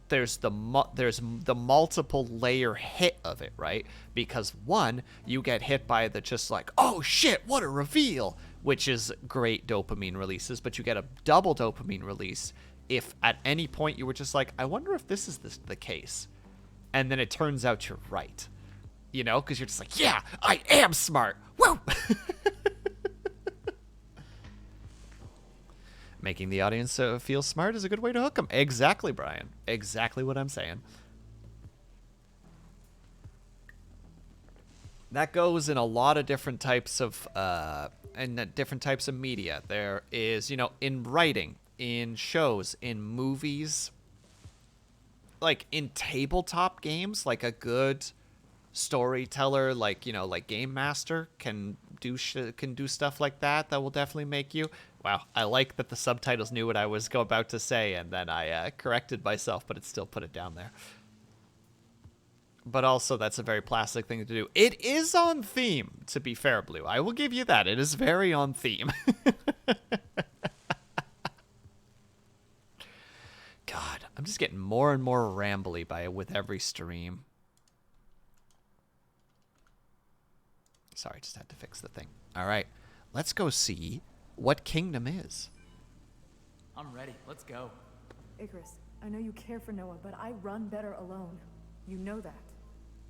there's the multiple layer hit of it, right? Because one, you get hit by the just like, oh shit, what a reveal, which is great dopamine releases, but you get a double dopamine release if at any point you were just like, I wonder if this is the case. And then it turns out you're right. Because you're just like, yeah, I am smart. Woo! Making the audience feel smart is a good way to hook them. Exactly, Brian. Exactly what I'm saying. That goes in a lot of different types of media. There is, in writing, in shows, in movies, like in tabletop games, like a good storyteller, like Game Master can do stuff like that will definitely make you. Wow, I like that the subtitles knew what I was about to say, and then I corrected myself, but it still put it down there. But also, that's a very plastic thing to do. It is on theme, to be fair, Blue. I will give you that. It is very on theme. God, I'm just getting more and more rambly with every stream. Sorry, just had to fix the thing. All right, let's go see what Kingdom is. I'm ready. Let's go. Icarus, I know you care for Noah, but I run better alone. You know that.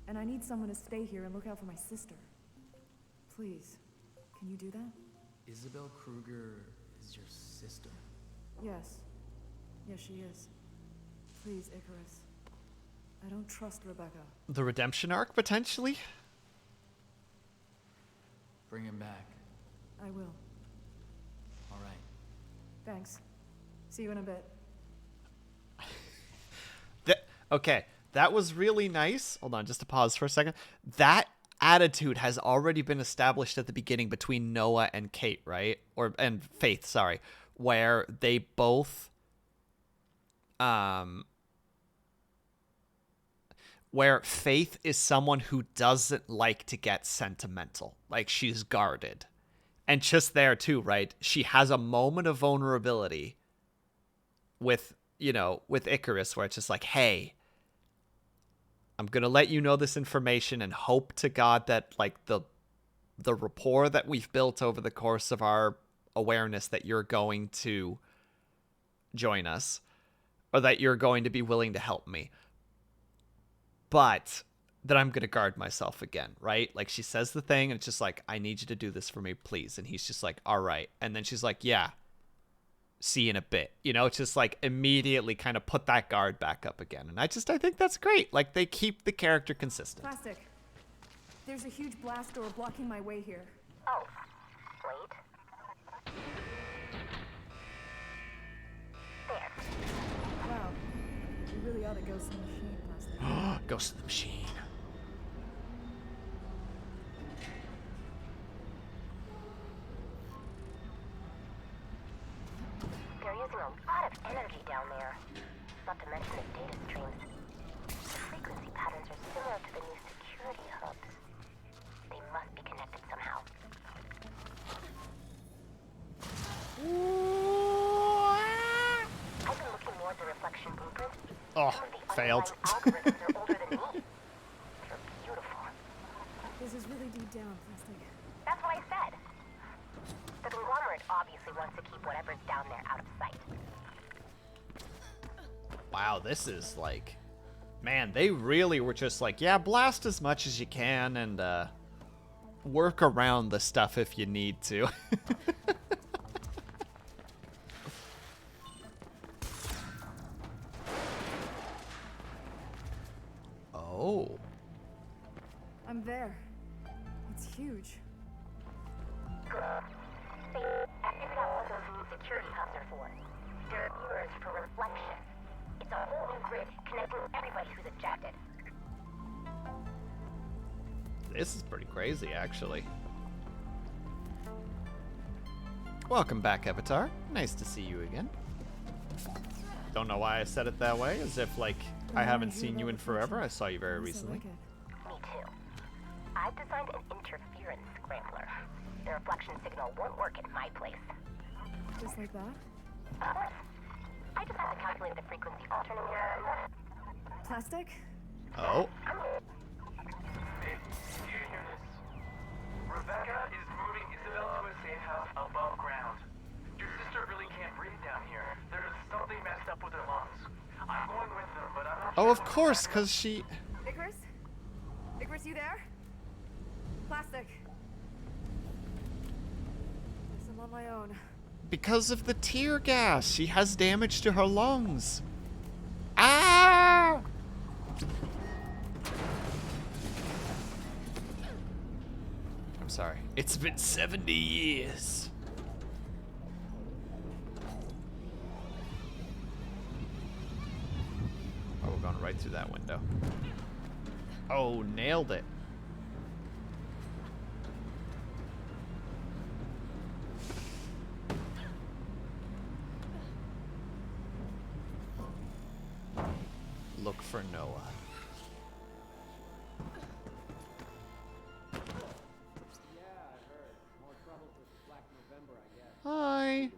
And I need someone to stay here and look out for my sister. Please, can you do that? Isabel Kruger is your sister? Yes. Yes, she is. Please, Icarus. I don't trust Rebecca. The redemption arc, potentially? Bring him back. I will. All right. Thanks. See you in a bit. Okay, that was really nice. Hold on, just to pause for a second. That attitude has already been established at the beginning between Noah and Kate, right? And Faith, sorry, where they both where Faith is someone who doesn't like to get sentimental. Like, she's guarded. And just there too, right? She has a moment of vulnerability with, with Icarus, where it's just like, hey, I'm going to let you know this information and hope to God that, like, the rapport that we've built over the course of our awareness that you're going to join us, or that you're going to be willing to help me. But that I'm going to guard myself again, right? Like, she says the thing, and it's just like, I need you to do this for me, please. And he's just like, all right. And then she's like, yeah, see you in a bit. It's just like immediately kind of put that guard back up again. And I think that's great. Like, they keep the character consistent. Plastic. There's a huge blast door blocking my way here. Oh, wait. There. Wow. You really ought to go see the machine, Plastic. Ghost of the Machine. They're using a lot of energy down there. Not to mention the data streams. The frequency patterns are similar to the new security hubs. They must be connected somehow. I've been looking more at the reflection blueprint. Oh, Some of the failed. underlying algorithms are older than me. They're beautiful. This is really deep down, Plastic. That's what I said. The conglomerate obviously wants to keep whatever's down there out of sight. Wow, this is like, man, they really were just like, yeah, blast as much as you can and work around the stuff if you need to. Oh. I'm there. It's huge. Good. I figured out what those new security hubs are for. They're mirrors for reflection. It's a whole new grid connecting everybody who's ejected. This is pretty crazy, actually. Welcome back, Avatar. Nice to see you again. Don't know why I said it that way, as if, like, I haven't seen you in forever. I saw you very recently. Me too. I've designed an interference scrambler. The reflection signal won't work at my place. Just like that? Of course. I just have to calculate the frequency alternator. Plastic? Oh. Rebecca is moving Isabel to a safe house above ground. Your sister really can't breathe down here. There's something messed up with her lungs. I'm going with them, but I'm not Oh, of course, because she... Icarus? Icarus, you there? Plastic. Guess I'm on my own. Because of the tear gas. She has damage to her lungs. Ah! I'm sorry. It's been 70 years. Oh, we're going right through that window. Oh, nailed it. Look for Noah. Hi.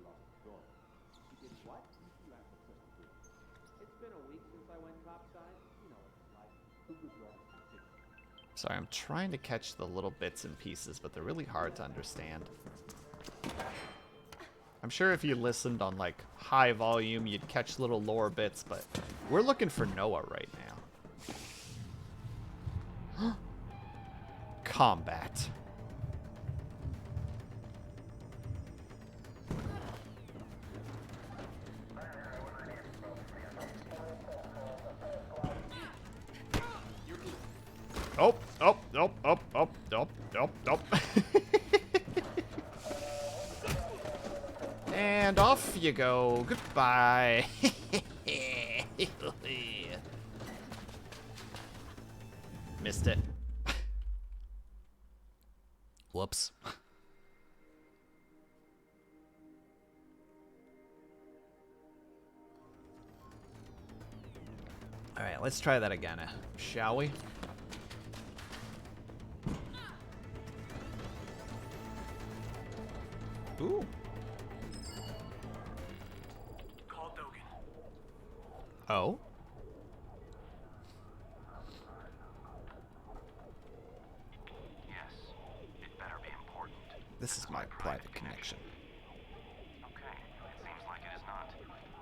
Sorry, I'm trying to catch the little bits and pieces, but they're really hard to understand. I'm sure if you listened on, like, high volume, you'd catch little lore bits, but we're looking for Noah right now. Combat. Oh, oh, oh, oh, oh, oh, oh, oh. And and off you go. Goodbye. Missed it. Whoops. All right, let's try that again, shall we? Ooh. Call Dogan. Oh. Yes, it better be important. This is my private connection. Okay, it seems like it is not.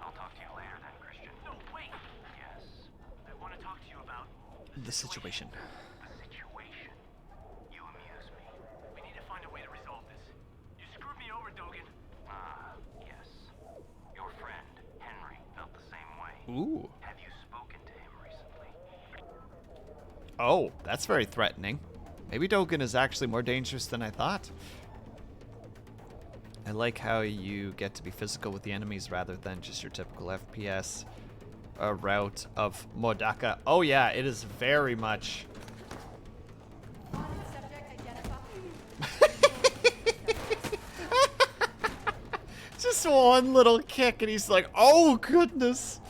I'll talk to you later then, Christian. No, wait! Yes. I want to talk to you about The situation. the situation. You amuse me. We need to find a way to resolve this. You screwed me over, Dogan. Ah, yes. Your friend, Henry, felt the same way. Ooh. Have you spoken to him recently? Oh, that's very threatening. Maybe Dogen is actually more dangerous than I thought. I like how you get to be physical with the enemies rather than just your typical FPS route of Modaka. Oh yeah, it is very much... Just one little kick and he's like, oh goodness.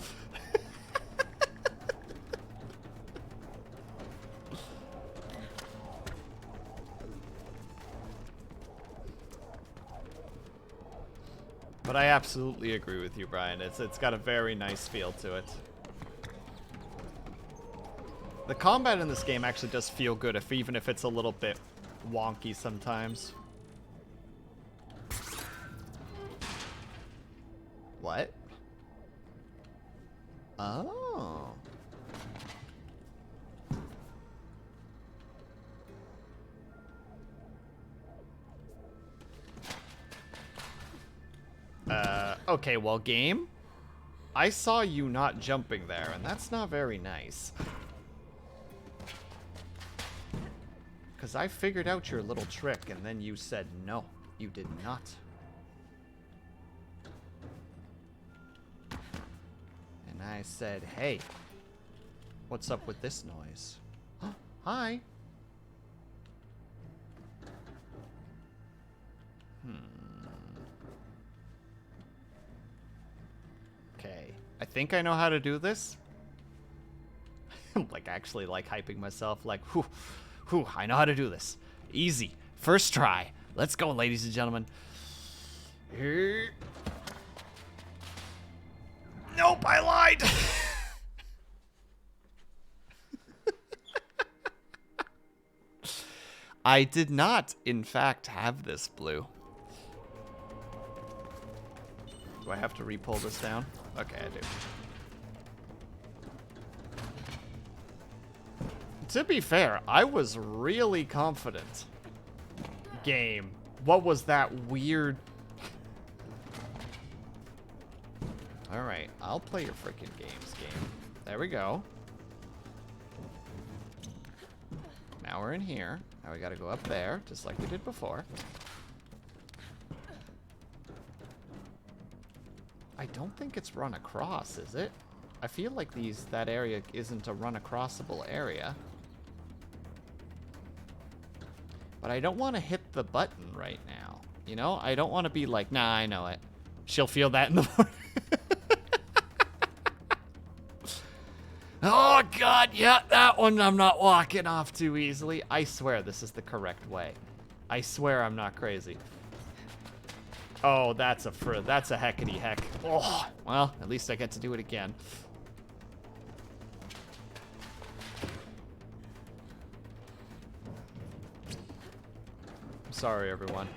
But I absolutely agree with you, Brian. It's got a very nice feel to it. The combat in this game actually does feel good, even if it's a little bit wonky sometimes. What? Oh. Okay, well, game, I saw you not jumping there, and that's not very nice. Because I figured out your little trick, and then you said no, you did not. And I said, hey, what's up with this noise? Hi. Okay, I think I know how to do this. I'm like actually like hyping myself like, whew, I know how to do this. Easy, first try. Let's go, ladies and gentlemen. Here. Nope, I lied. I did not, in fact, have this blue. Do I have to re-pull this down? Okay, I do. To be fair, I was really confident. Game. What was that weird... Alright, I'll play your freaking games, game. There we go. Now we're in here. Now we gotta go up there, just like we did before. I don't think it's run across, is it? I feel like that area isn't a run-acrossable area. But I don't want to hit the button right now. You know? I don't want to be like, nah, I know it. She'll feel that in the morning. Oh, God, yeah, that one I'm not walking off too easily. I swear this is the correct way. I swear I'm not crazy. Oh, that's a heckity heck. Oh, well, at least I get to do it again. I'm sorry, everyone.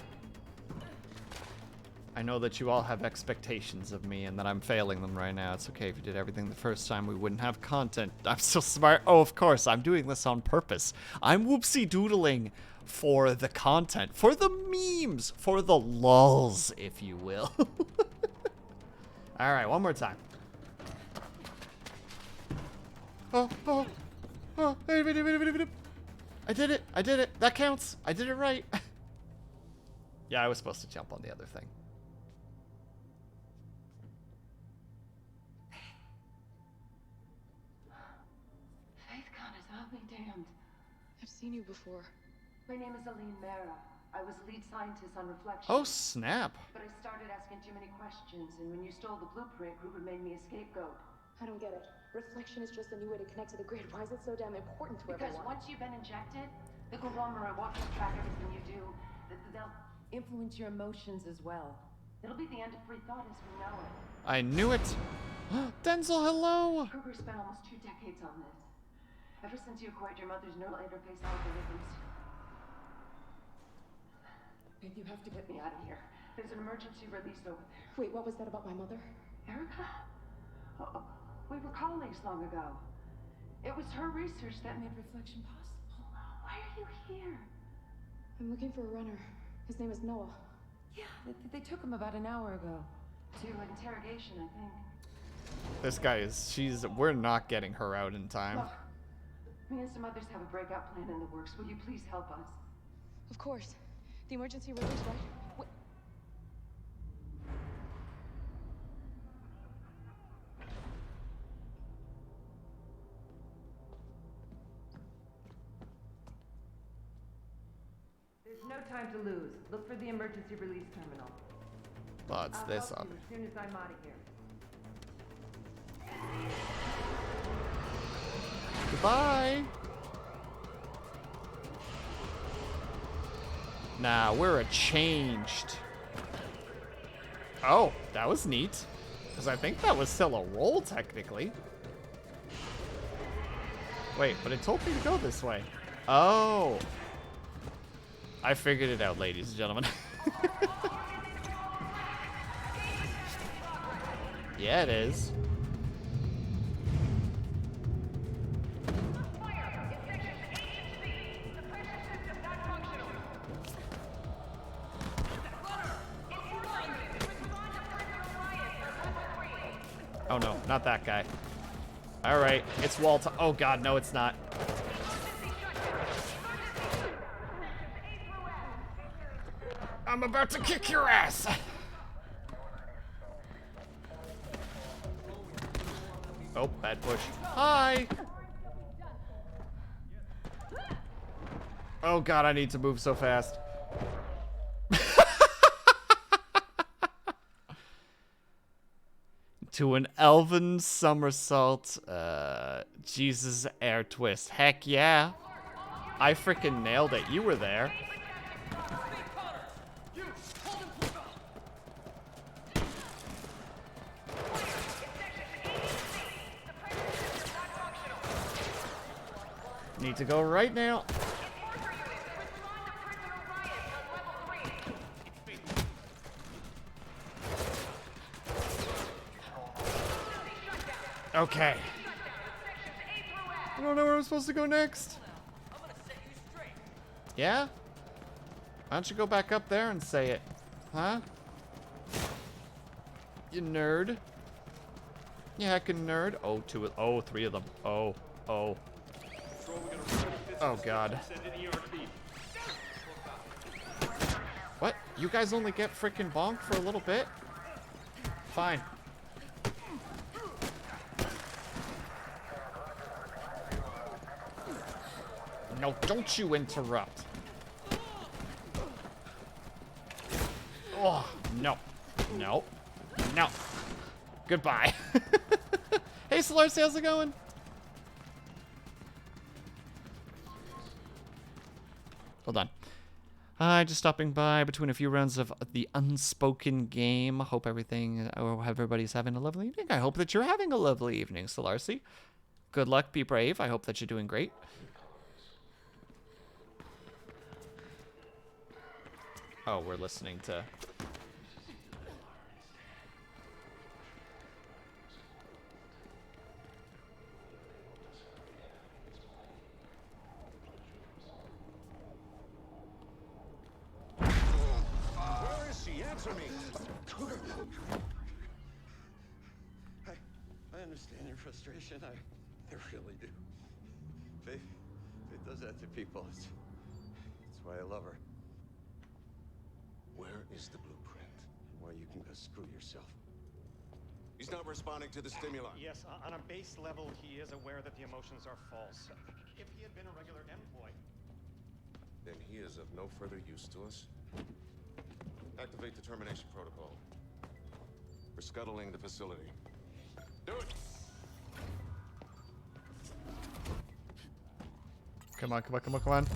I know that you all have expectations of me and that I'm failing them right now. It's okay if you did everything the first time, we wouldn't have content. I'm so smart. Oh, of course, I'm doing this on purpose. I'm whoopsie doodling for the content, for the memes, for the lulz, if you will. All right, one more time. Oh, I did it. I did it. That counts. I did it right. Yeah, I was supposed to jump on the other thing. seen you before. My name is Aline Mera. I was lead scientist on Reflection. Oh, snap. But I started asking too many questions, and when you stole the blueprint, Gruber made me a scapegoat. I don't get it. Reflection is just a new way to connect to the grid. Why is it so damn important to Because everyone? once you've been injected, the conglomerate won't just track everything you do. They'll influence your emotions as well. It'll be the end of free thought as we know it. I knew it. Denzel, hello. Kruger spent almost 2 decades on this. Ever since you acquired your mother's neural interface algorithms. Babe, you have to get me out of here. There's an emergency release over there. Wait, what was that about my mother? Erica? Oh, we were colleagues long ago. It was her research that made Reflection possible. Why are you here? I'm looking for a runner. His name is Noah. Yeah, they took him about an hour ago. To interrogation, I think. This guy is, we're not getting her out in time. Look, me and some others have a breakout plan in the works. Will you please help us? Of course. The emergency release, right? Wait. There's no time to lose. Look for the emergency release terminal. Well, it's this I'll up. help you as soon as I'm out of here. Goodbye. Nah, we're changed. Oh, that was neat. Because I think that was still a roll, technically. Wait, but it told me to go this way. Oh. I figured it out, ladies and gentlemen. Yeah, it is. Oh no, not that guy. All right, it's Walter. Oh god, no, it's not. I'm about to kick your ass. Oh, bad push. Hi. Oh god, I need to move so fast. To an elven somersault, Jesus air twist. Heck yeah. I freaking nailed it. You were there. Need to go right now. Okay. I don't know where I'm supposed to go next. Yeah? Why don't you go back up there and say it? Huh? You nerd. You heckin' nerd. Oh, oh, 3 of them. Oh, oh. Oh, God. What? You guys only get freaking bonked for a little bit? Fine. No, don't you interrupt. Oh, no. No. No. Goodbye. Hey, Solarcy, how's it going? Hold on. Just stopping by between a few rounds of the Unspoken game. Hope everybody's having a lovely evening. I hope that you're having a lovely evening, Solarcy. Good luck, be brave. I hope that you're doing great. Oh, we're listening to... Where is she? Answer me! I understand your frustration. I really do. Faith does that to people. It's why I love her. Where is the blueprint? Why you can go screw yourself. He's not responding to the stimuli. Yes, on a base level, he is aware that the emotions are false. If he had been a regular employee, then he is of no further use to us. Activate the termination protocol. We're scuttling the facility. Do it! Come on, come on, come on, come on.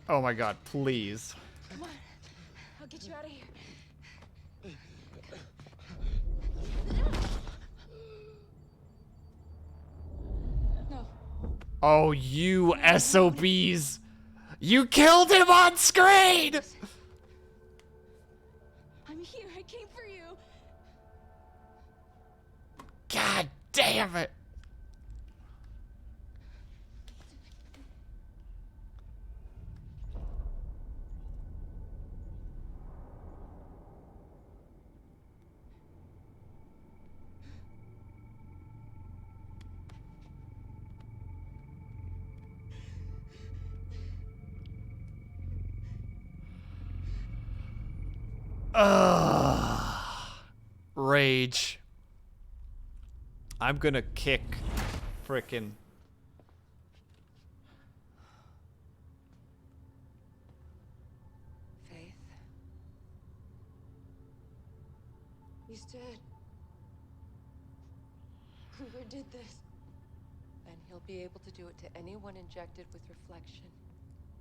Oh my god, please. Come on. I'll get you out of here. No. Oh, you SOBs! You killed him on screen! I'm here. I came for you. God damn it! Rage. I'm gonna kick frickin' Faith. He's dead. Kruger did this. And he'll be able to do it to anyone injected with reflection,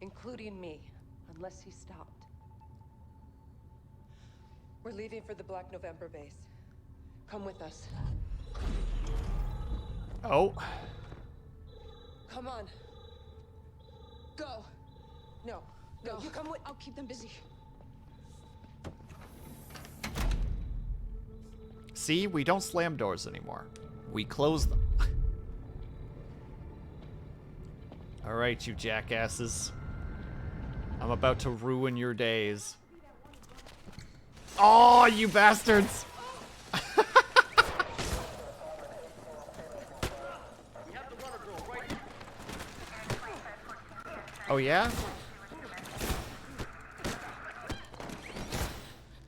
including me, unless he stopped. We're leaving for the Black November base. Come with us. Oh. Come on. Go. No. No, you come with. I'll keep them busy. See, we don't slam doors anymore. We close them. Alright, you jackasses. I'm about to ruin your days. Oh, you bastards! Oh, yeah?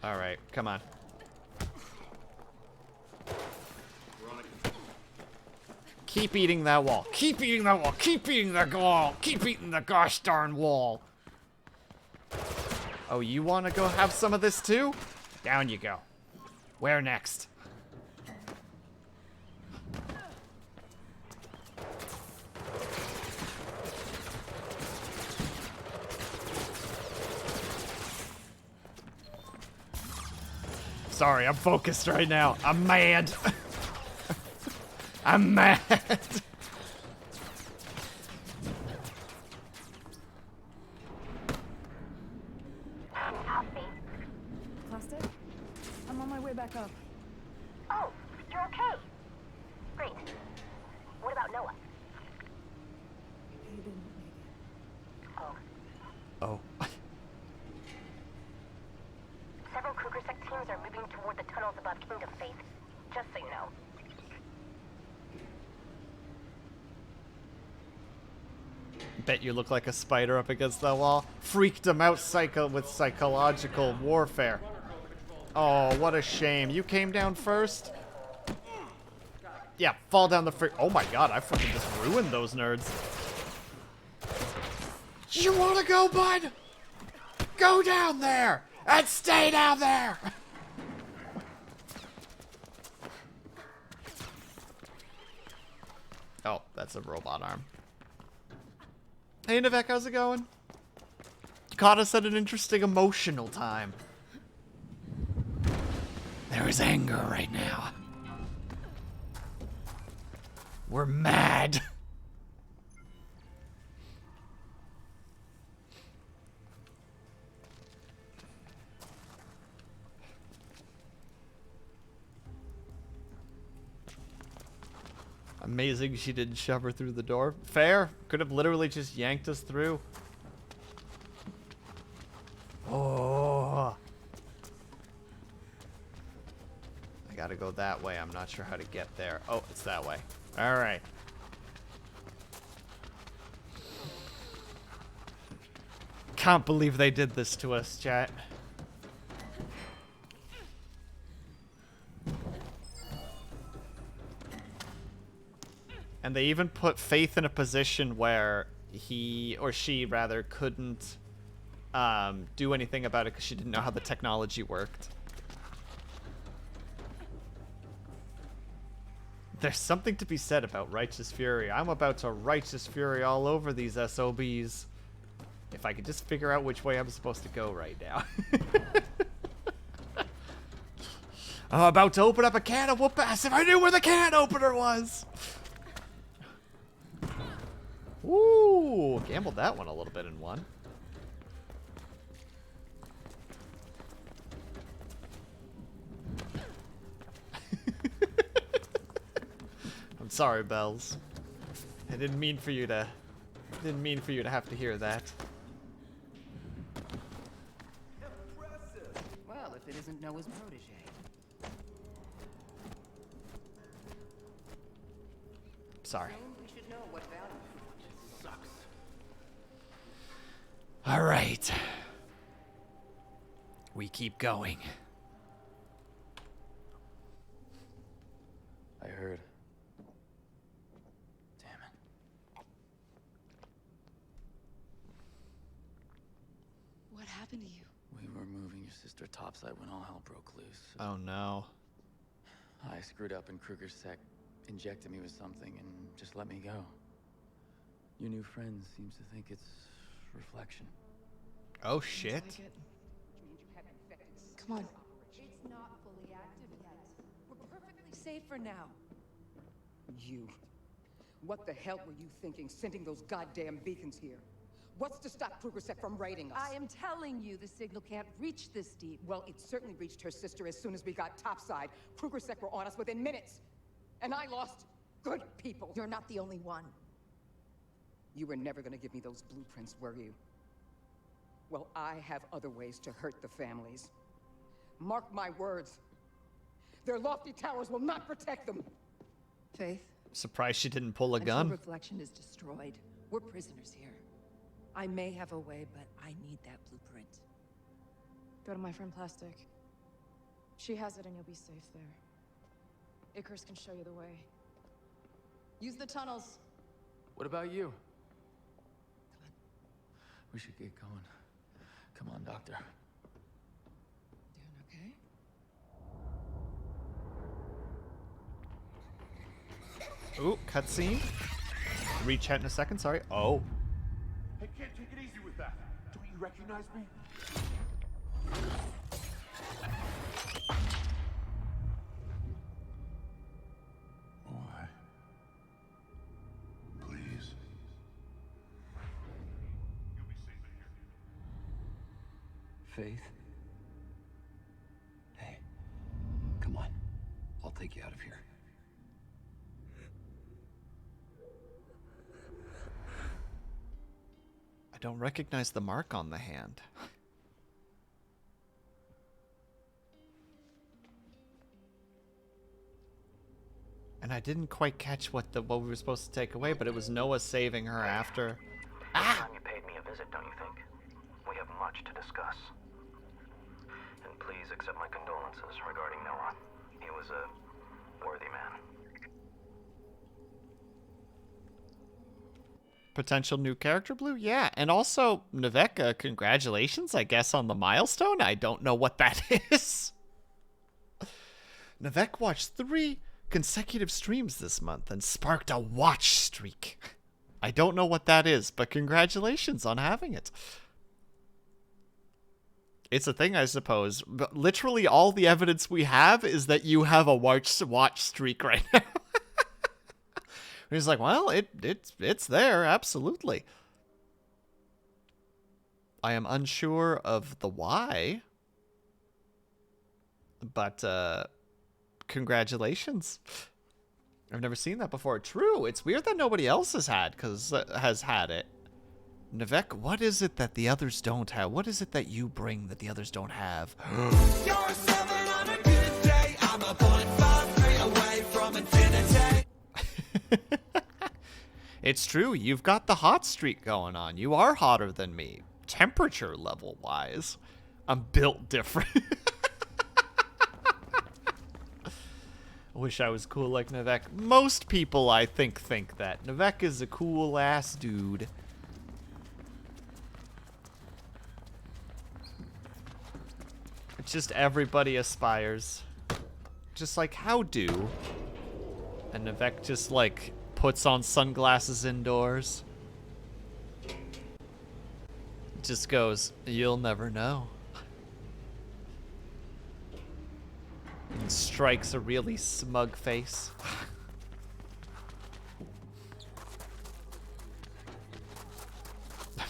Alright, come on. Keep eating that wall. Keep eating that wall. Keep eating that wall. Keep eating the gosh darn wall. Oh, you want to go have some of this too? Down you go. Where next? Sorry, I'm focused right now. I'm mad. I'm mad. Plastic? I'm on my way back up. Oh, you're okay. Great. What about Noah? He didn't make it. Oh. Oh. Several Kruger Sec teams are moving toward the tunnels above Kingdom Faith. Just so you know. Bet you look like a spider up against that wall. Freaked him out with psychological warfare. Oh, what a shame. You came down first? Yeah, fall down the oh my god, I fucking just ruined those nerds. You wanna go, bud? Go down there! And stay down there! Oh, that's a robot arm. Hey, Nivek, how's it going? Caught us at an interesting emotional time. There is anger right now. We're mad. Amazing she didn't shove her through the door. Fair. Could have literally just yanked us through. Oh. I gotta go that way. I'm not sure how to get there. Oh, it's that way. Alright. Can't believe they did this to us, chat. And they even put Faith in a position where he, or she rather, couldn't do anything about it because she didn't know how the technology worked. There's something to be said about righteous fury. I'm about to righteous fury all over these SOBs. If I could just figure out which way I'm supposed to go right now. I'm about to open up a can of whoop ass if I knew where the can opener was. Ooh, gambled that one a little bit and won. I'm sorry, Bells. I didn't mean for you to have to hear that. Well, if it isn't Noah's protege. Sorry. We should know what value sucks. All right. We keep going. I heard. Damn it. What happened to you? We were moving your sister topside when all hell broke loose. Oh no. I screwed up and Kruger Sec injected me with something and just let me go. Your new friend seems to think it's reflection. Oh shit. Come on. It's not fully active yet. We're perfectly safe for now. You. What the hell were you thinking, sending those goddamn beacons here? What's to stop Krugersek from raiding us? I am telling you, the signal can't reach this deep. Well, it certainly reached her sister as soon as we got topside. Krugersek were on us within minutes. And I lost good people. You're not the only one. You were never gonna give me those blueprints, were you? Well, I have other ways to hurt the families. Mark my words. Their lofty towers will not protect them. Faith? Surprised she didn't pull a until gun. reflection is destroyed, we're prisoners here. I may have a way, but I need that blueprint. Go to my friend Plastic. She has it and you'll be safe there. Icarus can show you the way. Use the tunnels. What about you? We should get going. Come on, Doctor. Doing okay? Ooh, cutscene. Rechat in a second, sorry. Oh. Hey kid, take it easy with that. Don't you recognize me? Why? Please. You'll be safe in here. Faith? Hey, come on. I'll take you out of here. I don't recognize the mark on the hand. And I didn't quite catch what we were supposed to take away, but it was Noah saving her after. Ah! You paid me a visit, don't you think? We have much to discuss. And please accept my condolences regarding Noah. He was a worthy man. Potential new character, Blue? Yeah. And also, Neveka, congratulations, I guess, on the milestone. I don't know what that is. Nevek watched 3 consecutive streams this month and sparked a watch streak. I don't know what that is, but congratulations on having it. It's a thing, I suppose. But literally all the evidence we have is that you have a watch streak right now. He's like, well, it's there, absolutely. I am unsure of the why, but congratulations. I've never seen that before. True, it's weird that nobody else has had it. Nevek, what is it that the others don't have? What is it that you bring that the others don't have? You're a 7 on a good day. I'm a 0.53 away from infinity. It's true, you've got the hot streak going on. You are hotter than me, temperature level wise. I'm built different. I wish I was cool like Navek. Most people, I think that. Navek is a cool-ass dude. It's just everybody aspires. Just like how do. And Navek just, like, puts on sunglasses indoors. Just goes, you'll never know. And strikes a really smug face.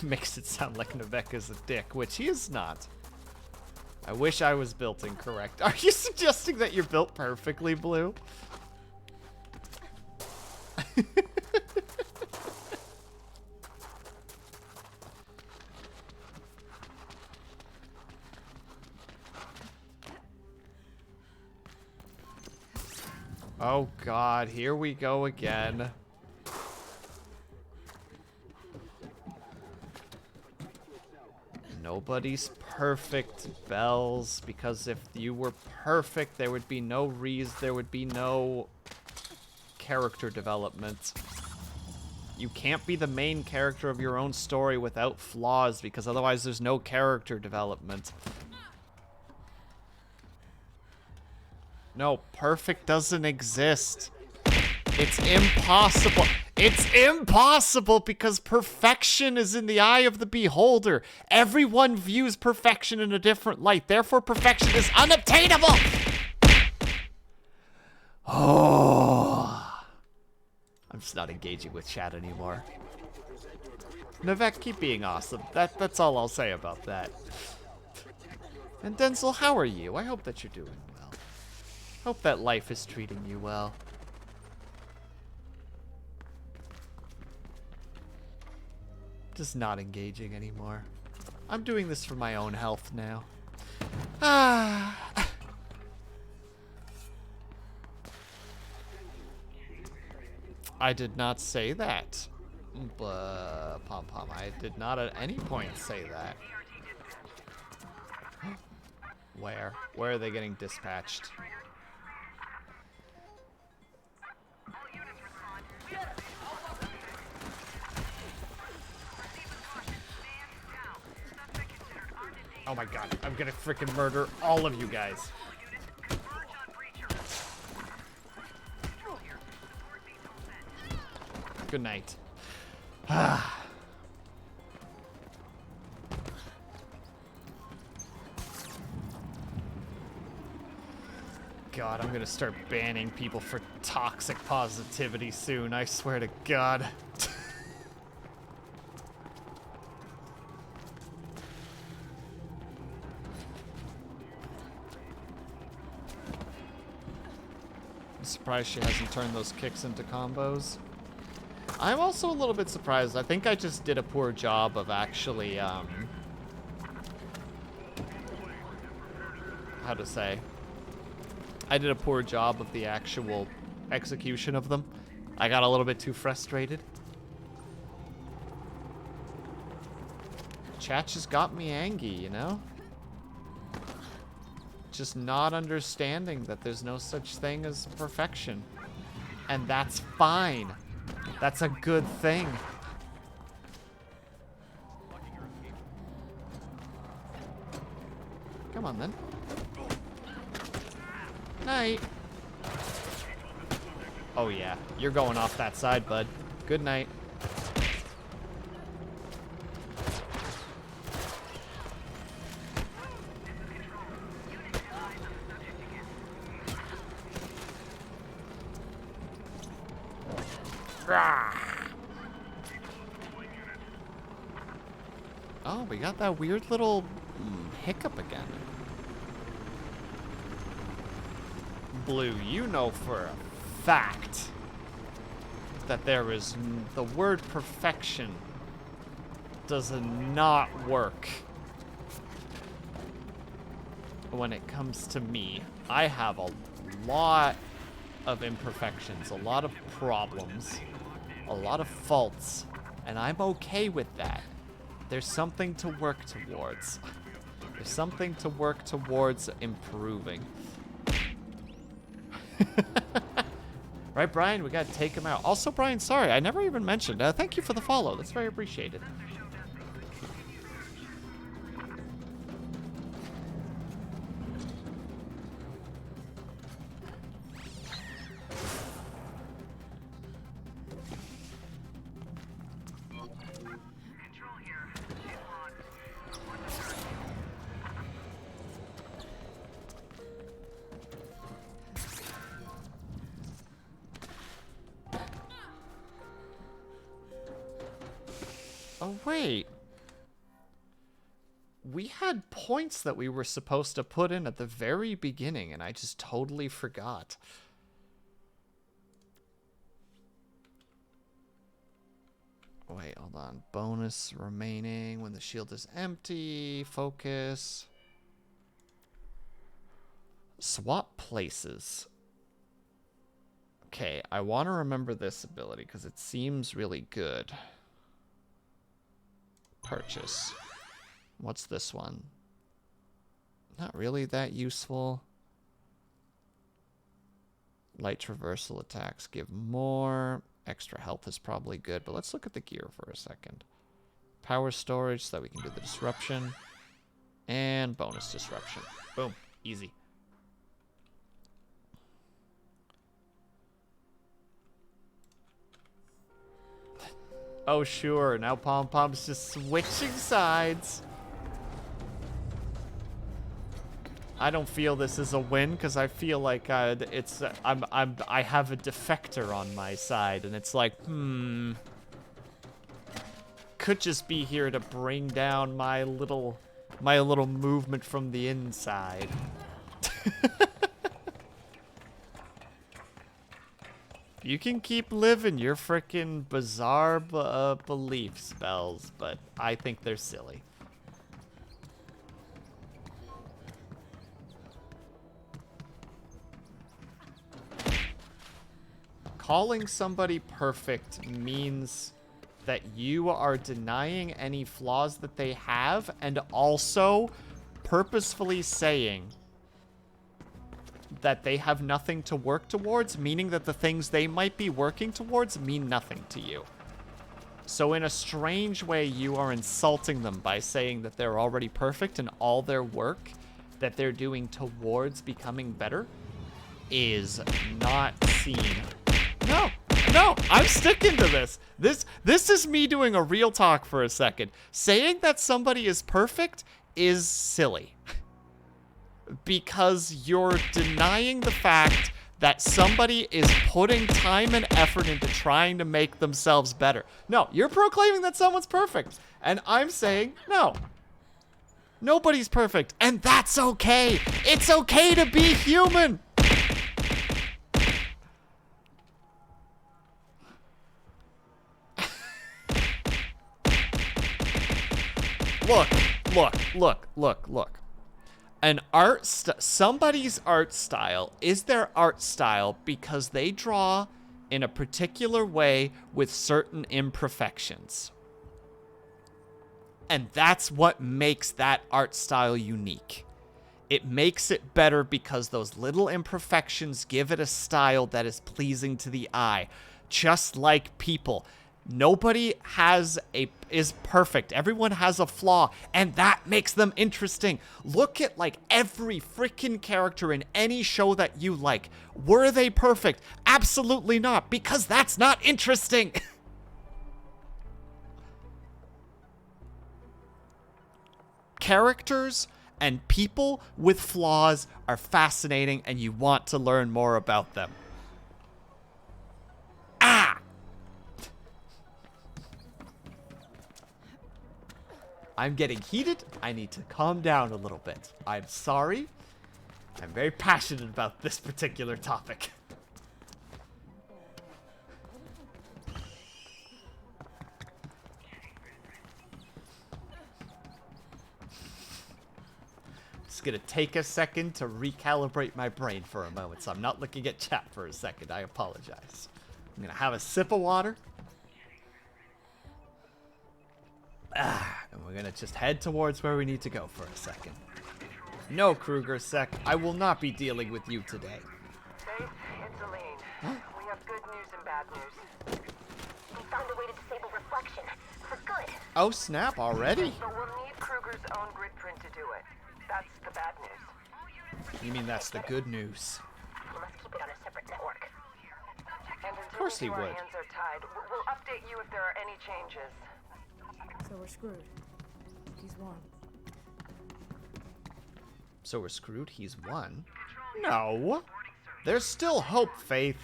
Makes it sound like Navek is a dick, which he is not. I wish I was built incorrect. Are you suggesting that you're built perfectly, Blue? Oh God, here we go again. Nobody's perfect, Bells, because if you were perfect, there would be no reason, there would be no character development. You can't be the main character of your own story without flaws, because otherwise there's no character development. No, perfect doesn't exist. It's impossible. It's impossible because perfection is in the eye of the beholder. Everyone views perfection in a different light. Therefore, perfection is unobtainable. Oh. I'm just not engaging with chat anymore. Navek, keep being awesome. That's all I'll say about that. And Denzel, how are you? I hope that you're doing well. Hope that life is treating you well. Just not engaging anymore. I'm doing this for my own health now. Ah. I did not say that. Pom Pom, I did not at any point say that. Where? Where are they getting dispatched? Oh my God, I'm gonna freaking murder all of you guys. Good night. God, I'm gonna start banning people for toxic positivity soon, I swear to God. I'm surprised she hasn't turned those kicks into combos. I'm also a little bit surprised. I think I just did a poor job of actually, how to say? I did a poor job of the actual execution of them. I got a little bit too frustrated. Chat just got me angry, you know? Just not understanding that there's no such thing as perfection. And that's fine. That's a good thing. Come on, then. Night. Oh, yeah. You're going off that side, bud. Good night. Oh, we got that weird little hiccup again. Blue, you know for a fact that there is the word perfection does not work when it comes to me. I have a lot of imperfections, a lot of problems, a lot of faults, and I'm okay with that. There's something to work towards. There's something to work towards improving. Right, Brian? We gotta take him out. Also, Brian, sorry, I never even mentioned. Thank you for the follow. That's very appreciated. Oh, wait. We had points that we were supposed to put in at the very beginning, and I just totally forgot. Wait, hold on. Bonus remaining when the shield is empty. Focus. Swap places. Okay, I want to remember this ability because it seems really good. Purchase. What's this one? Not really that useful. Light traversal attacks give more. Extra health is probably good, but let's look at the gear for a second. Power storage so that we can do the disruption. And bonus disruption. Boom. Easy. Oh, sure. Now Pom Pom's just switching sides. I don't feel this is a win because I feel like I have a defector on my side, and it's like, could just be here to bring down my little movement from the inside. You can keep living your frickin' bizarre beliefs, Bells, but I think they're silly. Calling somebody perfect means that you are denying any flaws that they have and also purposefully saying that they have nothing to work towards, meaning that the things they might be working towards mean nothing to you. So in a strange way, you are insulting them by saying that they're already perfect and all their work that they're doing towards becoming better is not seen. No, I'm sticking to this. This is me doing a real talk for a second. Saying that somebody is perfect is silly. Because you're denying the fact that somebody is putting time and effort into trying to make themselves better. No, you're proclaiming that someone's perfect. And I'm saying, no. Nobody's perfect. And that's okay. It's okay to be human. Look. Somebody's art style is their art style because they draw in a particular way with certain imperfections. And that's what makes that art style unique. It makes it better because those little imperfections give it a style that is pleasing to the eye. Just like people. Nobody is perfect. Everyone has a flaw, and that makes them interesting. Look at like every freaking character in any show that you like. Were they perfect? Absolutely not, because that's not interesting. Characters and people with flaws are fascinating, and you want to learn more about them. I'm getting heated. I need to calm down a little bit. I'm sorry. I'm very passionate about this particular topic. Just gonna take a second to recalibrate my brain for a moment, so I'm not looking at chat for a second. I apologize. I'm gonna have a sip of water. And we're gonna just head towards where we need to go for a second. No, Kruger Sec, I will not be dealing with you today. Safe news and bad news. We found a way to disable reflection. For good. Oh, snap, already? But we'll need Kruger's own grid print to do it. That's the bad news. You mean that's the good news? We must keep it on a separate network. And Of course he until would. our hands are tied, we'll update you if there are any changes. So we're screwed. He's won. So we're screwed? He's won? No. There's still hope, Faith.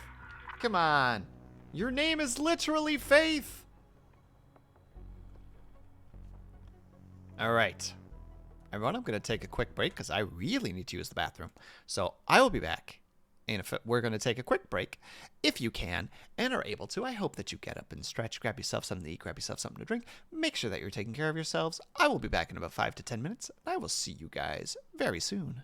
Come on. Your name is literally Faith. All right. Everyone, I'm going to take a quick break because I really need to use the bathroom. So I will be back. And if we're going to take a quick break, if you can and are able to, I hope that you get up and stretch, grab yourself something to eat, grab yourself something to drink. Make sure that you're taking care of yourselves. I will be back in about 5 to 10 minutes. And I will see you guys very soon.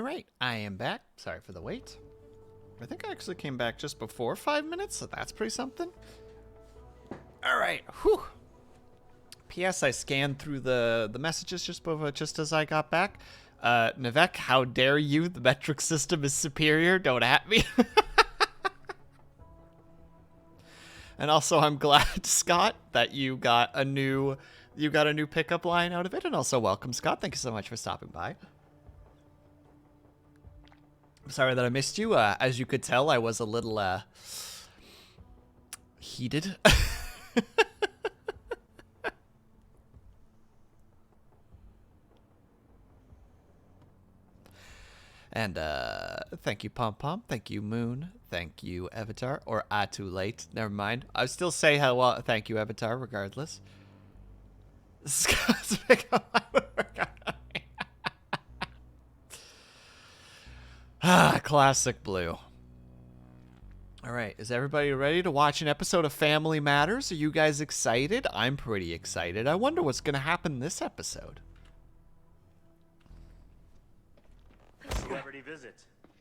All right, I am back. Sorry for the wait. I think I actually came back just before 5 minutes, so that's pretty something. All right, whew. P.S. I scanned through the messages just as I got back. Nivek, how dare you? The metric system is superior. Don't at me. And also, I'm glad, Scott, that you got a new pickup line out of it. And also, welcome, Scott. Thank you so much for stopping by. I'm sorry that I missed you. As you could tell, I was a little heated. And thank you, Pom Pom. Thank you, Moon. Thank you, Avatar. Or too late. Never mind. I still say hello. Thank you, Avatar, regardless. Scott's classic Blue. All right, is everybody ready to watch an episode of Family Matters? Are you guys excited? I'm pretty excited. I wonder what's going to happen this episode. Celebrity visit.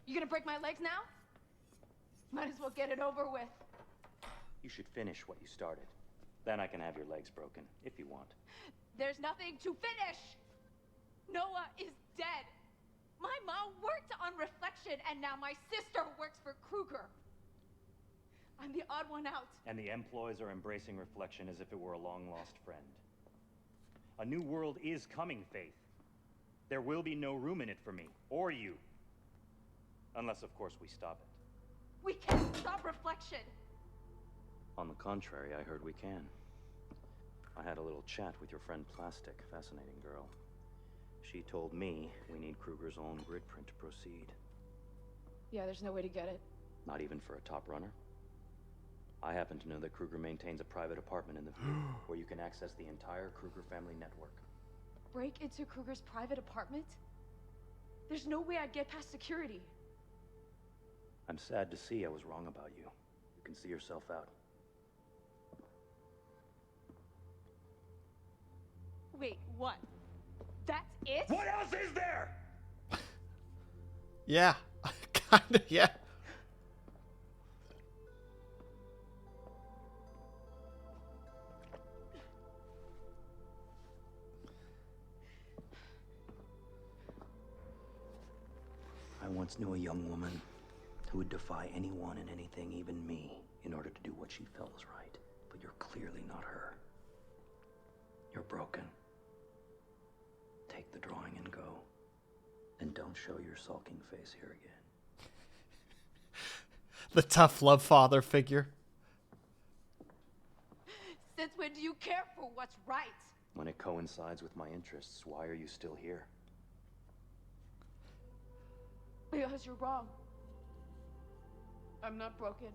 You gonna break my legs now? Might as well get it over with. You should finish what you started. Then I can have your legs broken, if you want. There's nothing to finish! Noah is dead. My mom worked on Reflection, and now my sister works for Kruger. I'm the odd one out. And the employees are embracing Reflection as if it were a long-lost friend. A new world is coming, Faith. There will be no room in it for me, or you. Unless, of course, we stop it. We can't stop Reflection! On the contrary, I heard we can. I had a little chat with your friend Plastic, fascinating girl. She told me we need Kruger's own grid print to proceed. Yeah, there's no way to get it. Not even for a top runner? I happen to know that Kruger maintains a private apartment in the view where you can access the entire Kruger family network. Break into Kruger's private apartment? There's no way I'd get past security. I'm sad to see I was wrong about you. You can see yourself out. Wait, what? That's it? What else is there? Yeah, kinda, yeah. I once knew a young woman who would defy anyone and anything, even me, in order to do what she felt was right. But you're clearly not her. You're broken. Take the drawing and go. And don't show your sulking face here again. The tough love father figure. Since when do you care for what's right? When it coincides with my interests, why are you still here? Because you're wrong. I'm not broken.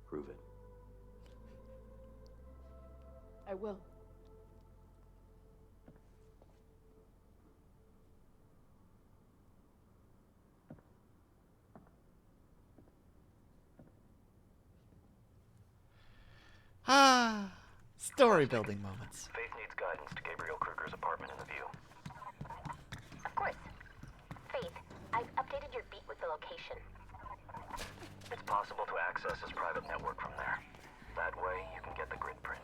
Prove it. I will. Story building moments. Faith needs guidance to Gabriel Kruger's apartment in the view. Of course. Faith, I've updated your beat with the location. It's possible to access his private network from there. That way, you can get the grid print.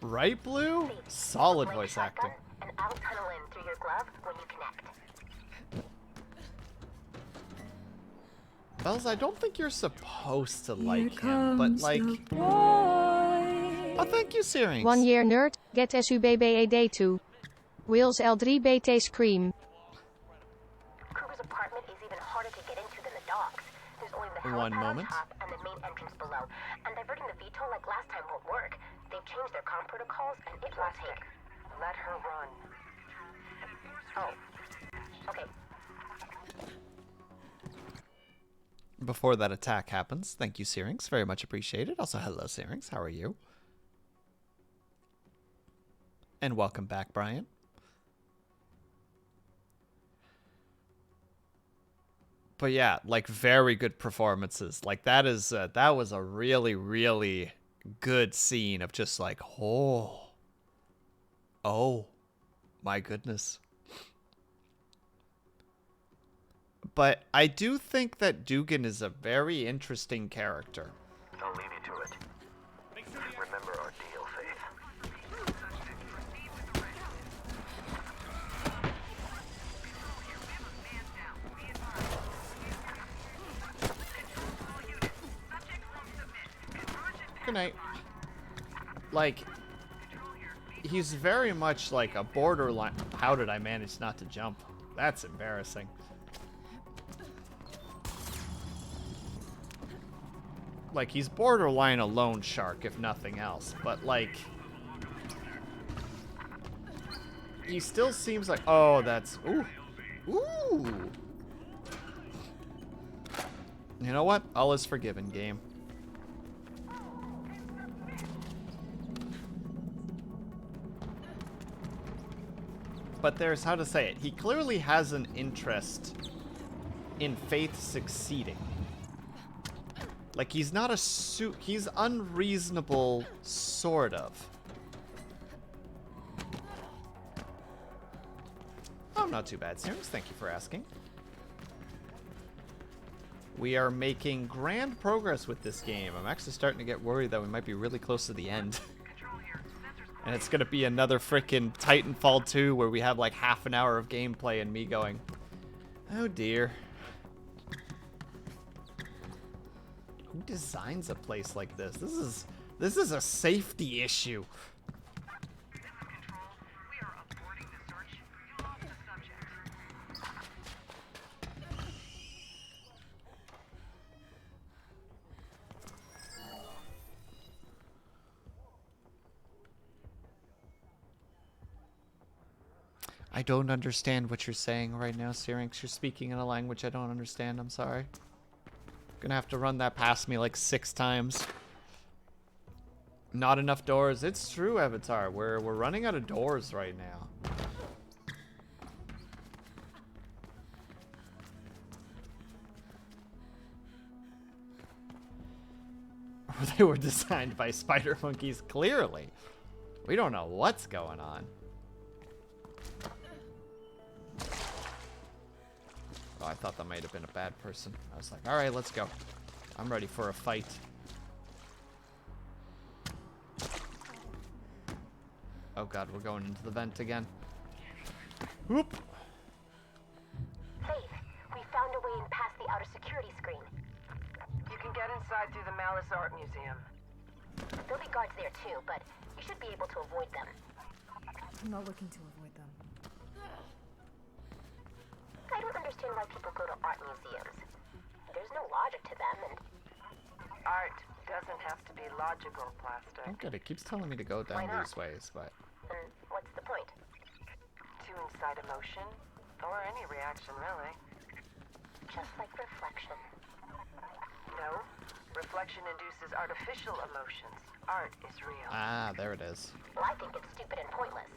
Right, Blue? Solid voice acting. And I'll tunnel in through your glove when you connect. Bells, I don't think you're supposed to like him, but like... Oh, thank you, Syrinx. 1 year nerd, get SUBBAD2. Wills L3 BT Scream. Kruger's apartment is even harder to get into than the docks. There's only the One helipad on moment. top and the main entrance below. And diverting the VTOL like last time won't work. They've changed their comm protocols and it will take. Let her run. Oh. Okay. Before that attack happens, thank you, Syrinx. Very much appreciated. Also, hello, Syrinx. How are you? And welcome back, Brian. But yeah, like, very good performances. Like, that was a really, really good scene of just like, oh. Oh, my goodness. But I do think that Dugan is a very interesting character. I'll leave you to it. Remember our deal, Faith. Good night. Like, he's very much like a borderline. How did I manage not to jump? That's embarrassing. Like, he's borderline a loan shark, if nothing else. But, like, he still seems like... Oh, that's... Ooh. Ooh. You know what? All is forgiven, game. But there's how to say it. He clearly has an interest in Faith succeeding. Like, he's not a he's unreasonable, sort of. Oh, not too bad, Sims. Thank you for asking. We are making grand progress with this game. I'm actually starting to get worried that we might be really close to the end. And it's gonna be another frickin' Titanfall 2 where we have like half an hour of gameplay and me going, oh dear. Who designs a place like this? This is a safety issue. I don't understand what you're saying right now, Syrinx. You're speaking in a language I don't understand. I'm sorry. Gonna have to run that past me like 6 times. Not enough doors. It's true, Avatar. We're running out of doors right now. They were designed by spider monkeys, clearly. We don't know what's going on. Oh, I thought that might have been a bad person. I was like, alright, let's go. I'm ready for a fight. Oh god, we're going into the vent again. Whoop! Faith, we found a way in past the outer security screen. You can get inside through the Malice Art Museum. There'll be guards there too, but you should be able to avoid them. I'm not looking to avoid them. I don't understand why people go to art museums. There's no logic to them, and... Art doesn't have to be logical, Plastic. Oh good, it keeps telling me to go down these ways, but... And what's the point? To incite emotion, or any reaction, really. Just like reflection. No, reflection induces artificial emotions. Art is real. Ah, there it is. Well, I think it's stupid and pointless.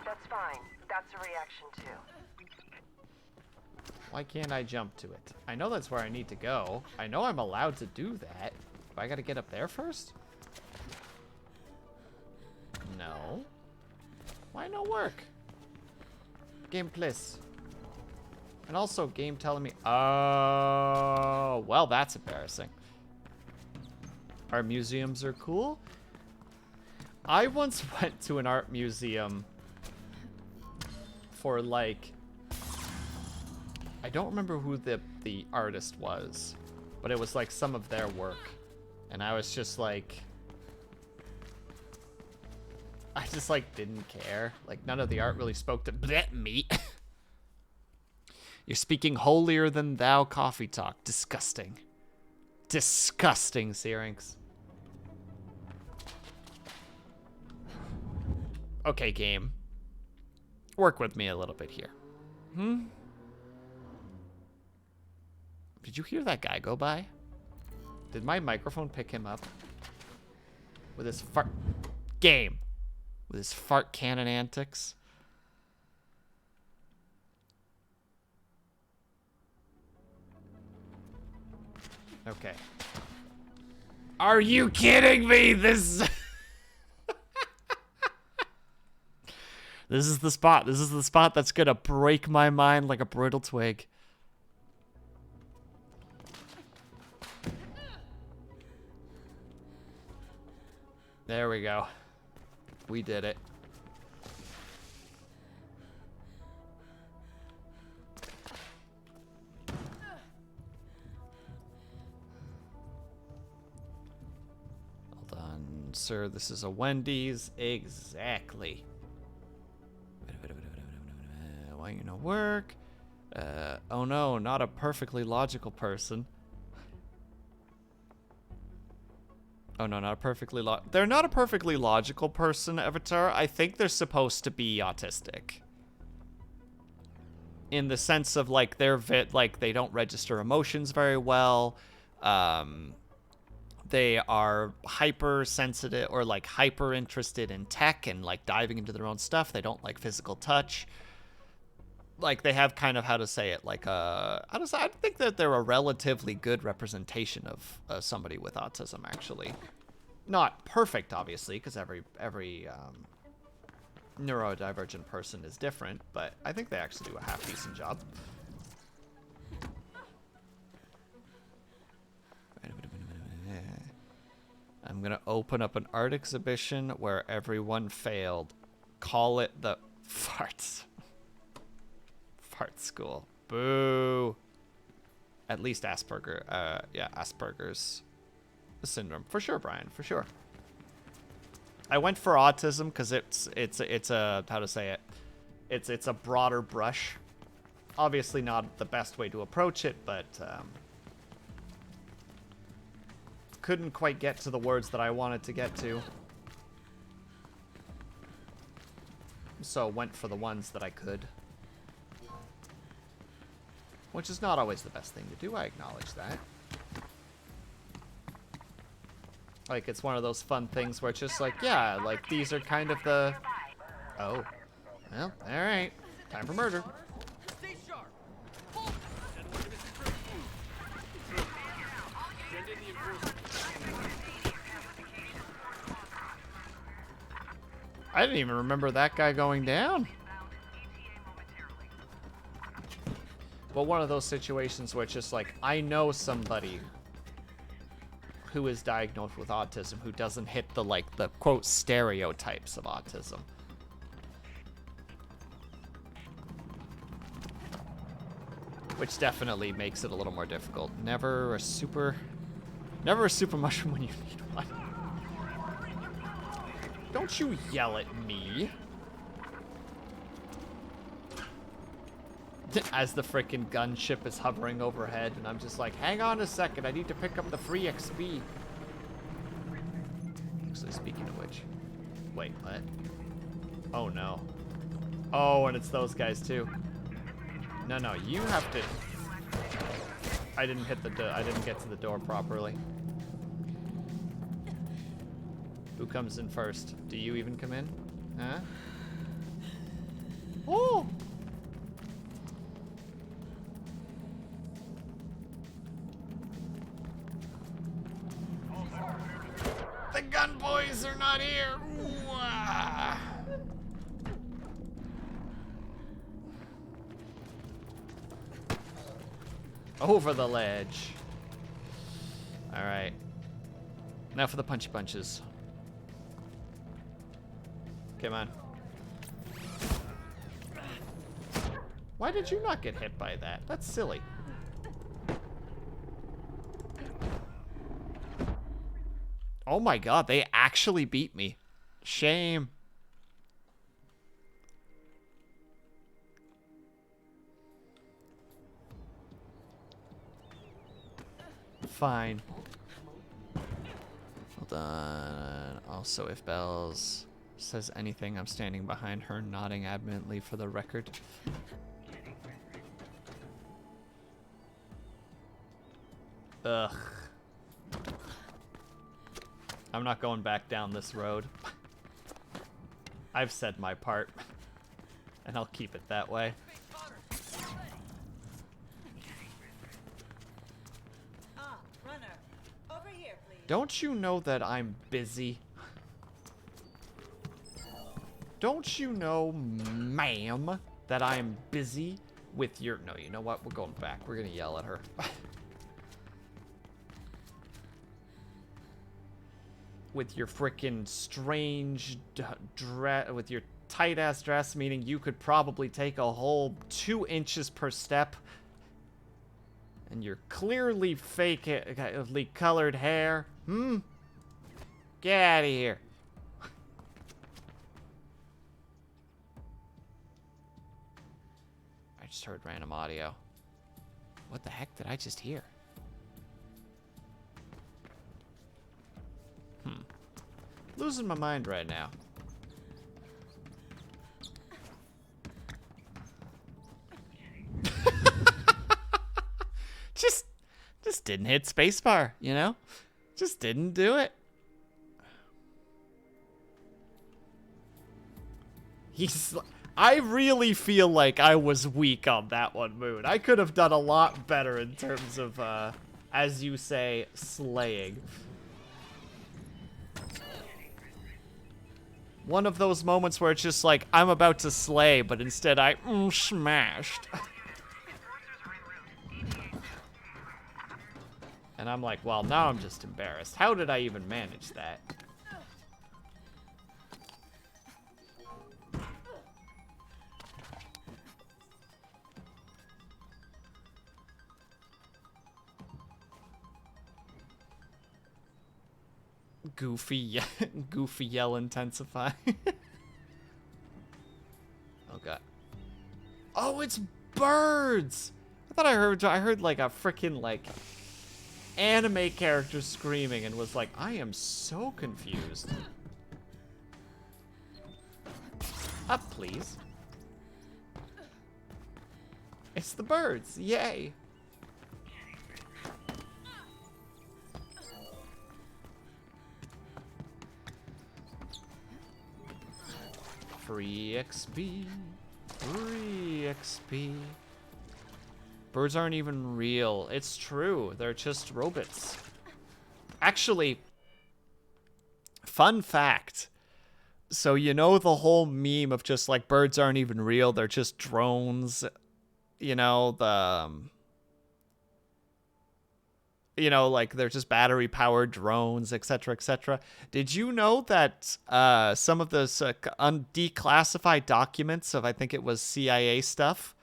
That's fine. That's a reaction, too. Why can't I jump to it? I know that's where I need to go. I know I'm allowed to do that. But I gotta get up there first? No. Why no work? Game please. And also game telling me, oh, well, that's embarrassing. Art museums are cool. I once went to an art museum for like, I don't remember who the artist was, but it was like some of their work. And I was just like, I just like didn't care. Like none of the art really spoke to me. You're speaking holier than thou coffee talk. Disgusting. Disgusting, Syrinx. Okay, game. Work with me a little bit here. Did you hear that guy go by? Did my microphone pick him up? With his fart... Game. With his fart cannon antics. Okay. Are you kidding me? This... This is the spot. This is the spot that's gonna break my mind like a brittle twig. There we go. We did it. Hold on, sir. This is a Wendy's. Exactly. Why you no work? Oh no, not a perfectly logical person. Oh no, not a perfectly they're not a perfectly logical person, Avatar. I think they're supposed to be autistic. In the sense of like like they don't register emotions very well. They are hypersensitive or like hyper interested in tech and like diving into their own stuff. They don't like physical touch. Like they have kind of, how to say it, like I think that they're a relatively good representation of somebody with autism, actually. Not perfect, obviously, because every neurodivergent person is different, but I think they actually do a half decent job. I'm gonna open up an art exhibition where everyone failed. Call it the farts. Fart school. Boo. At least Asperger. Yeah, Asperger's syndrome. For sure, Brian. For sure. I went for autism because it's a, how to say it, it's a broader brush. Obviously not the best way to approach it, but couldn't quite get to the words that I wanted to get to. So went for the ones that I could. Which is not always the best thing to do, I acknowledge that. Like, it's one of those fun things where it's just like, yeah, like, these are kind of the... Oh. Well, alright. Time for murder. Stay sharp. I didn't even remember that guy going down. But one of those situations where it's just like, I know somebody who is diagnosed with autism who doesn't hit the, like, the, quote, stereotypes of autism. Which definitely makes it a little more difficult. Never a super mushroom when you need one. Don't you yell at me. As the frickin' gunship is hovering overhead, and I'm just like, hang on a second, I need to pick up the free XP. Actually, speaking of which, wait, what? Oh no. Oh, and it's those guys too. No, no, you have to. I didn't hit the. I didn't get to the door properly. Who comes in first? Do you even come in? Huh? Oh. The gun boys are not here. Over the ledge. All right. Now for the punchy punches. Come on. Why did you not get hit by that? That's silly. Oh my god, they actually beat me. Shame. Fine. Hold on. Also, if Bells says anything, I'm standing behind her, nodding adamantly for the record. Ugh. I'm not going back down this road. I've said my part, and I'll keep it that way. Runner, over here, please. Don't you know that I'm busy? Don't you know, ma'am, that I am busy with your... No, you know what? We're going back. We're gonna yell at her. With your frickin' strange dress, with your tight-ass dress, meaning you could probably take a whole 2 inches per step. And your clearly fakely colored hair. Get out of here. I just heard random audio. What the heck did I just hear? Losing my mind right now. Just didn't hit spacebar, you know? Just didn't do it. I really feel like I was weak on that one, Moon. I could have done a lot better in terms of, as you say, slaying. One of those moments where it's just like, I'm about to slay, but instead I smashed. And I'm like, well, now I'm just embarrassed. How did I even manage that? Goofy yell intensify. Oh god. Oh, it's birds. I thought I heard like a freaking like anime character screaming and was like, I am so confused. Up, please. It's the birds. Yay. Free XP. Free XP. Birds aren't even real. It's true. They're just robots. Actually, fun fact. So you know the whole meme of just like birds aren't even real. They're just drones. You know, like they're just battery-powered drones, etc., etc. Did you know that some of the declassified documents of, I think it was CIA stuff,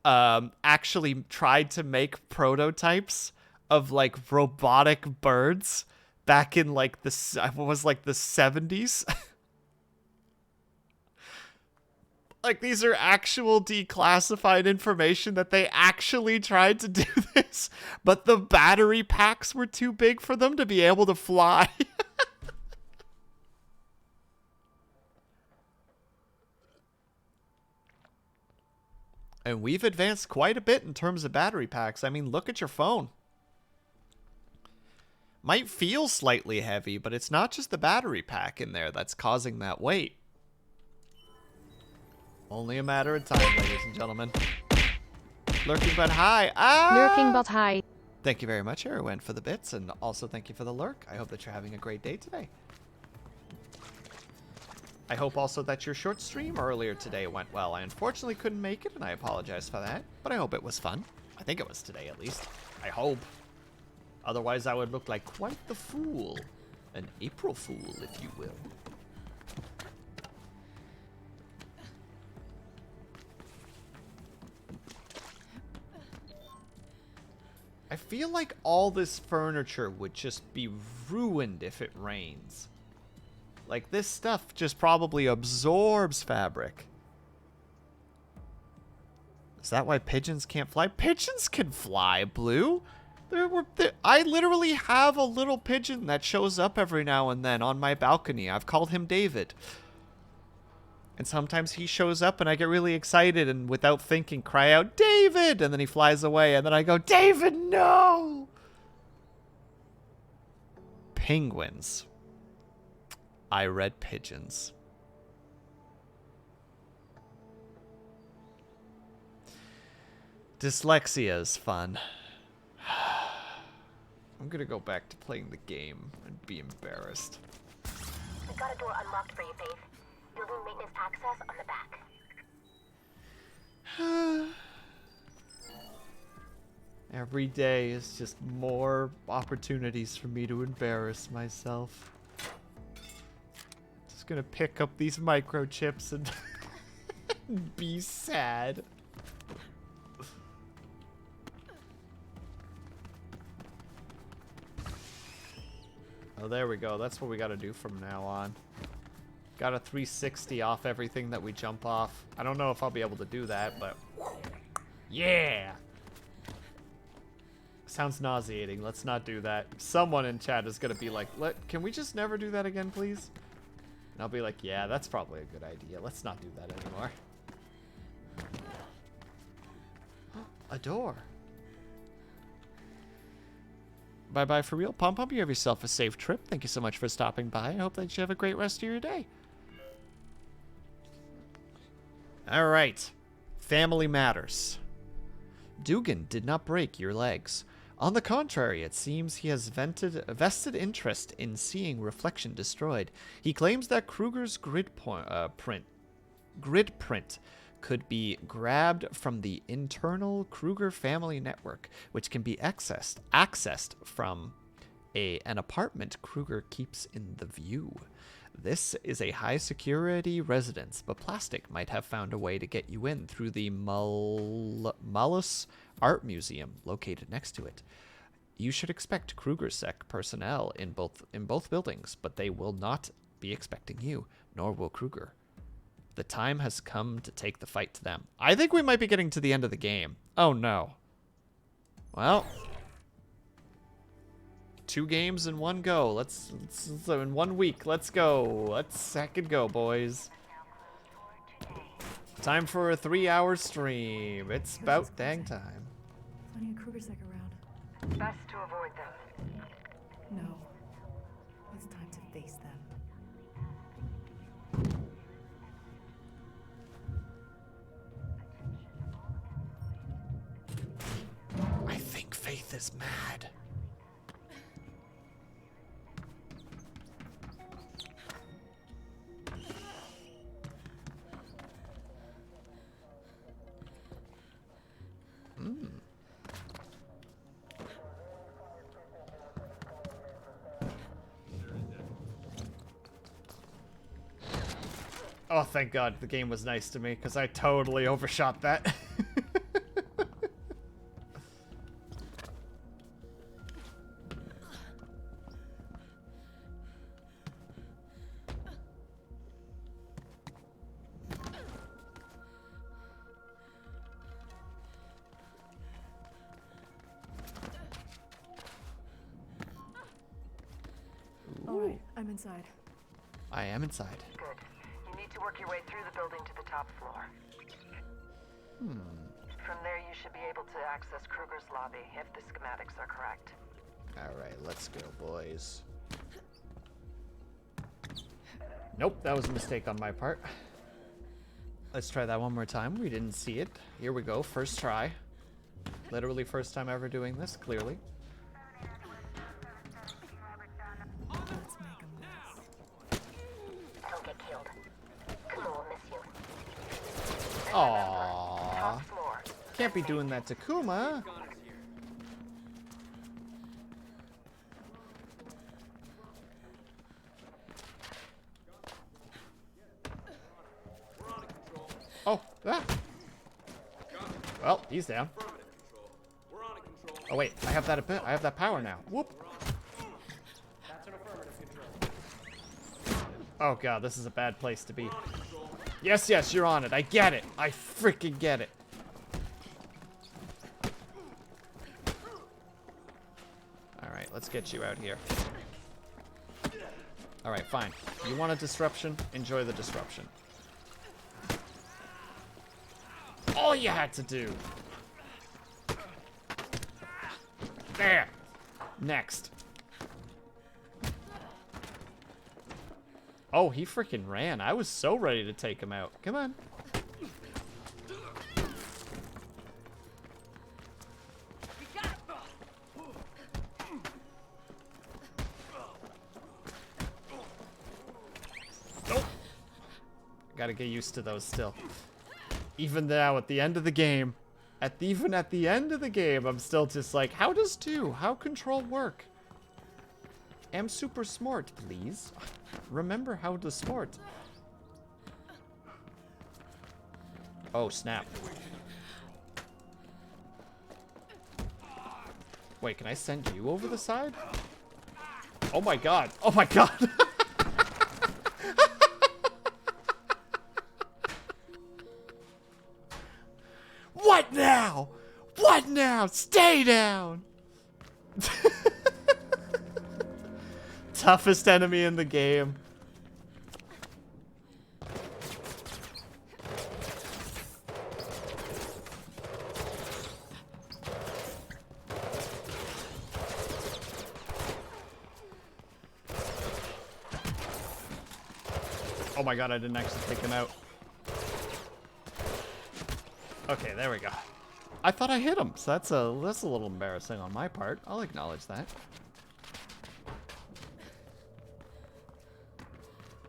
actually tried to make prototypes of like robotic birds back in like the 70s? Like, these are actual declassified information that they actually tried to do this, but the battery packs were too big for them to be able to fly. And we've advanced quite a bit in terms of battery packs. I mean, look at your phone. Might feel slightly heavy, but it's not just the battery pack in there that's causing that weight. Only a matter of time, ladies and gentlemen. Lurking but hi. Lurking but hi. Thank you very much, Erwin, for the bits, and also thank you for the lurk. I hope that you're having a great day today. I hope also that your short stream earlier today went well. I unfortunately couldn't make it, and I apologize for that, but I hope it was fun. I think it was today, at least. I hope. Otherwise, I would look like quite the fool. An April Fool, if you will. I feel like all this furniture would just be ruined if it rains. Like, this stuff just probably absorbs fabric. Is that why pigeons can't fly? Pigeons can fly, Blue. I literally have a little pigeon that shows up every now and then on my balcony. I've called him David. And sometimes he shows up and I get really excited and without thinking cry out, David! And then he flies away and then I go, David, no! Penguins. I read pigeons. Dyslexia is fun. I'm gonna go back to playing the game and be embarrassed. I got a door unlocked for you, Faith. Building maintenance access on the back. Every day is just more opportunities for me to embarrass myself. Just gonna pick up these microchips and be sad. Oh, there we go. That's what we gotta do from now on. Got a 360 off everything that we jump off. I don't know if I'll be able to do that, but... Yeah! Sounds nauseating. Let's not do that. Someone in chat is gonna be like, can we just never do that again, please? And I'll be like, yeah, that's probably a good idea. Let's not do that anymore. A door. Bye-bye for real. Pom Pom, you have yourself a safe trip. Thank you so much for stopping by. I hope that you have a great rest of your day. All right. Family matters. Dugan did not break your legs. On the contrary, it seems he has vested interest in seeing Reflection destroyed. He claims that Kruger's grid print could be grabbed from the internal Kruger family network, which can be accessed from an apartment Kruger keeps in the View. This is a high-security residence, but Plastic might have found a way to get you in through the Malus Art Museum located next to it. You should expect KrugerSec personnel in both buildings, but they will not be expecting you, nor will Kruger. The time has come to take the fight to them. I think we might be getting to the end of the game. Oh no. Well, 2 games in one go. Let's in 1 week. Let's go. Let's second go, boys. Time for a 3-hour stream. It's about dang time. Plenty of KrugerSec around. Best to avoid them. No. It's time to face them. I think Faith is mad. Oh, thank God the game was nice to me, because I totally overshot that. All right, I'm inside. I am inside. Good. You need to work your way through the building to the top floor. From there, you should be able to access Kruger's lobby, if the schematics are correct. Alright, let's go, boys. Nope, that was a mistake on my part. Let's try that one more time. We didn't see it. Here we go, first try. Literally first time ever doing this, clearly. Let's make a mess. Don't get killed. Kuma will miss you. Aww. Can't be doing that to Kuma. Oh, ah. Well, he's down. Oh wait, I have that power now. Whoop. Oh God, this is a bad place to be. Yes, yes, you're on it. I get it. I freaking get it. All right, let's get you out here. All right, fine. You want a disruption? Enjoy the disruption. All you had to do. There. Next. Oh, he freaking ran. I was so ready to take him out. Come on. gotta get used to those still. Even now, at the end of the game, even at the end of the game, I'm still just like, how does 2? How control work? Am super smart, please. Remember how to smart. Oh, snap. Wait, can I send you over the side? Oh my god. Oh my god. What now? What now? Stay down. Toughest enemy in the game. Oh my god, I didn't actually take him out. Okay, there we go. I thought I hit him, so that's a little embarrassing on my part. I'll acknowledge that.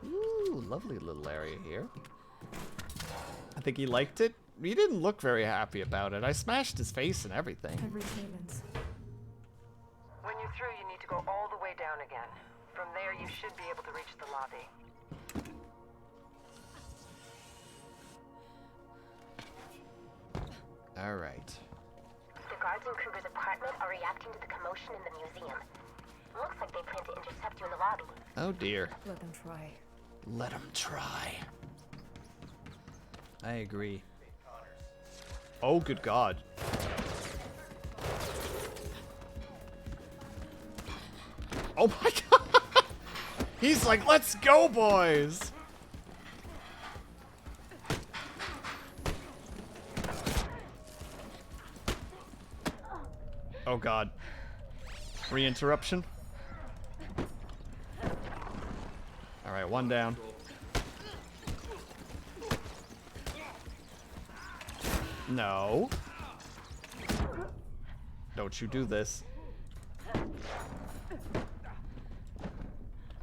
Ooh, lovely little area here. I think he liked it. He didn't look very happy about it. I smashed his face and everything. Henry Clemens. When you're through, you need to go all the way down again. From there, you should be able to reach the lobby. All right. The guards in Kruger's apartment are reacting to the commotion in the museum. Looks like they plan to intercept you in the lobby. Oh dear. Let them try. Let them try. I agree. Oh, good God. Oh my God. He's like, let's go, boys. Oh God. Re-interruption. All right, one down. No. Don't you do this.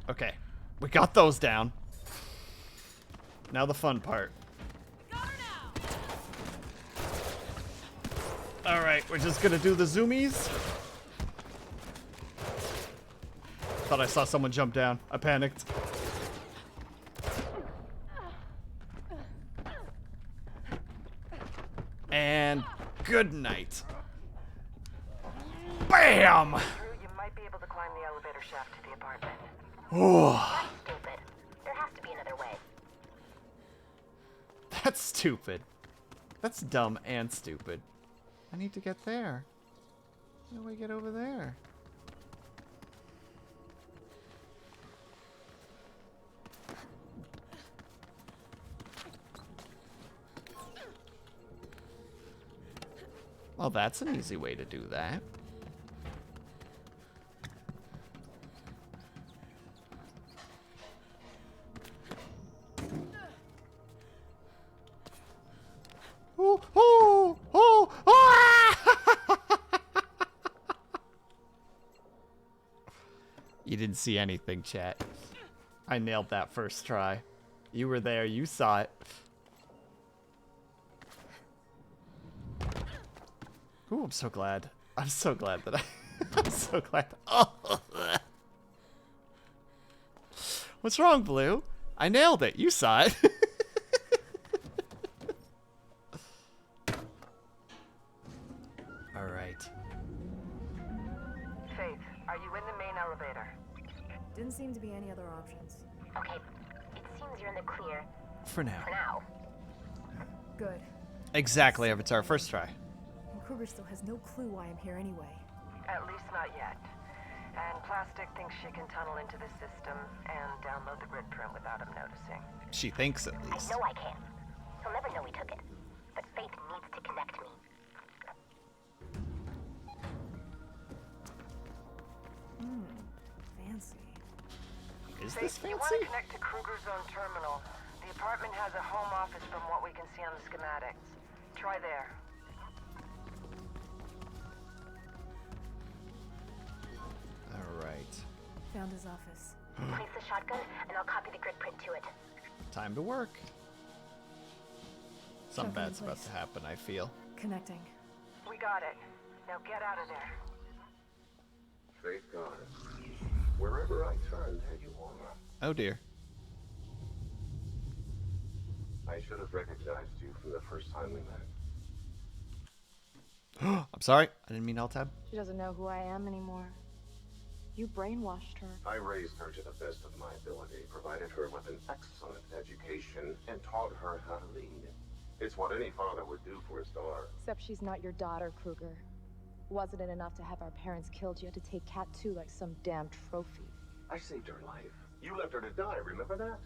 Okay. We got those down. Now the fun part. Alright, we're just gonna do the zoomies. Thought I saw someone jump down. I panicked. And good night. Bam! You might be able to climb the elevator shaft to the apartment. Oh, That's stupid. There has to be another way. that's stupid. That's dumb and stupid. I need to get there. How do I get over there? Well, that's an easy way to do that. Oh, oh, oh, ah! You didn't see anything, chat. I nailed that first try. You were there, you saw it. Ooh, I'm so glad. I'm so glad that I'm so glad. Oh. What's wrong, Blue? I nailed it. You saw it. All right. Faith, are you in the main elevator? Didn't seem to be any other options. Okay, it seems you're in the clear. For now. For now. Good. Exactly. If it's our first try. And Kruger still has no clue why I'm here anyway. At least not yet. And Plastic thinks she can tunnel into the system and download the grid print without him noticing. She thinks, at I least. know I can. He'll never know we took it. But Faith needs to connect me. Fancy. Is Faith, this you want to fancy? connect to Kruger's own terminal. The apartment has a home office from what we can see on the schematics. Try there. All right. Found his office. Place the shotgun, and I'll copy the grid print to it. Time to work. Something Check in bad's about place. to happen, I feel. Connecting. We got it. Now get out of there. Faith Goddess. Wherever I turn, there you are. Oh dear. I should have recognized you from the first time we met. I'm sorry. I didn't mean Alt-Tab. She doesn't know who I am anymore. You brainwashed her. I raised her to the best of my ability, provided her with an excellent education, and taught her how to lead. It's what any father would do for his daughter. Except she's not your daughter, Kruger. Wasn't it enough to have our parents killed? You had to take Cat too like some damn trophy. I saved her life. You left her to die, remember that?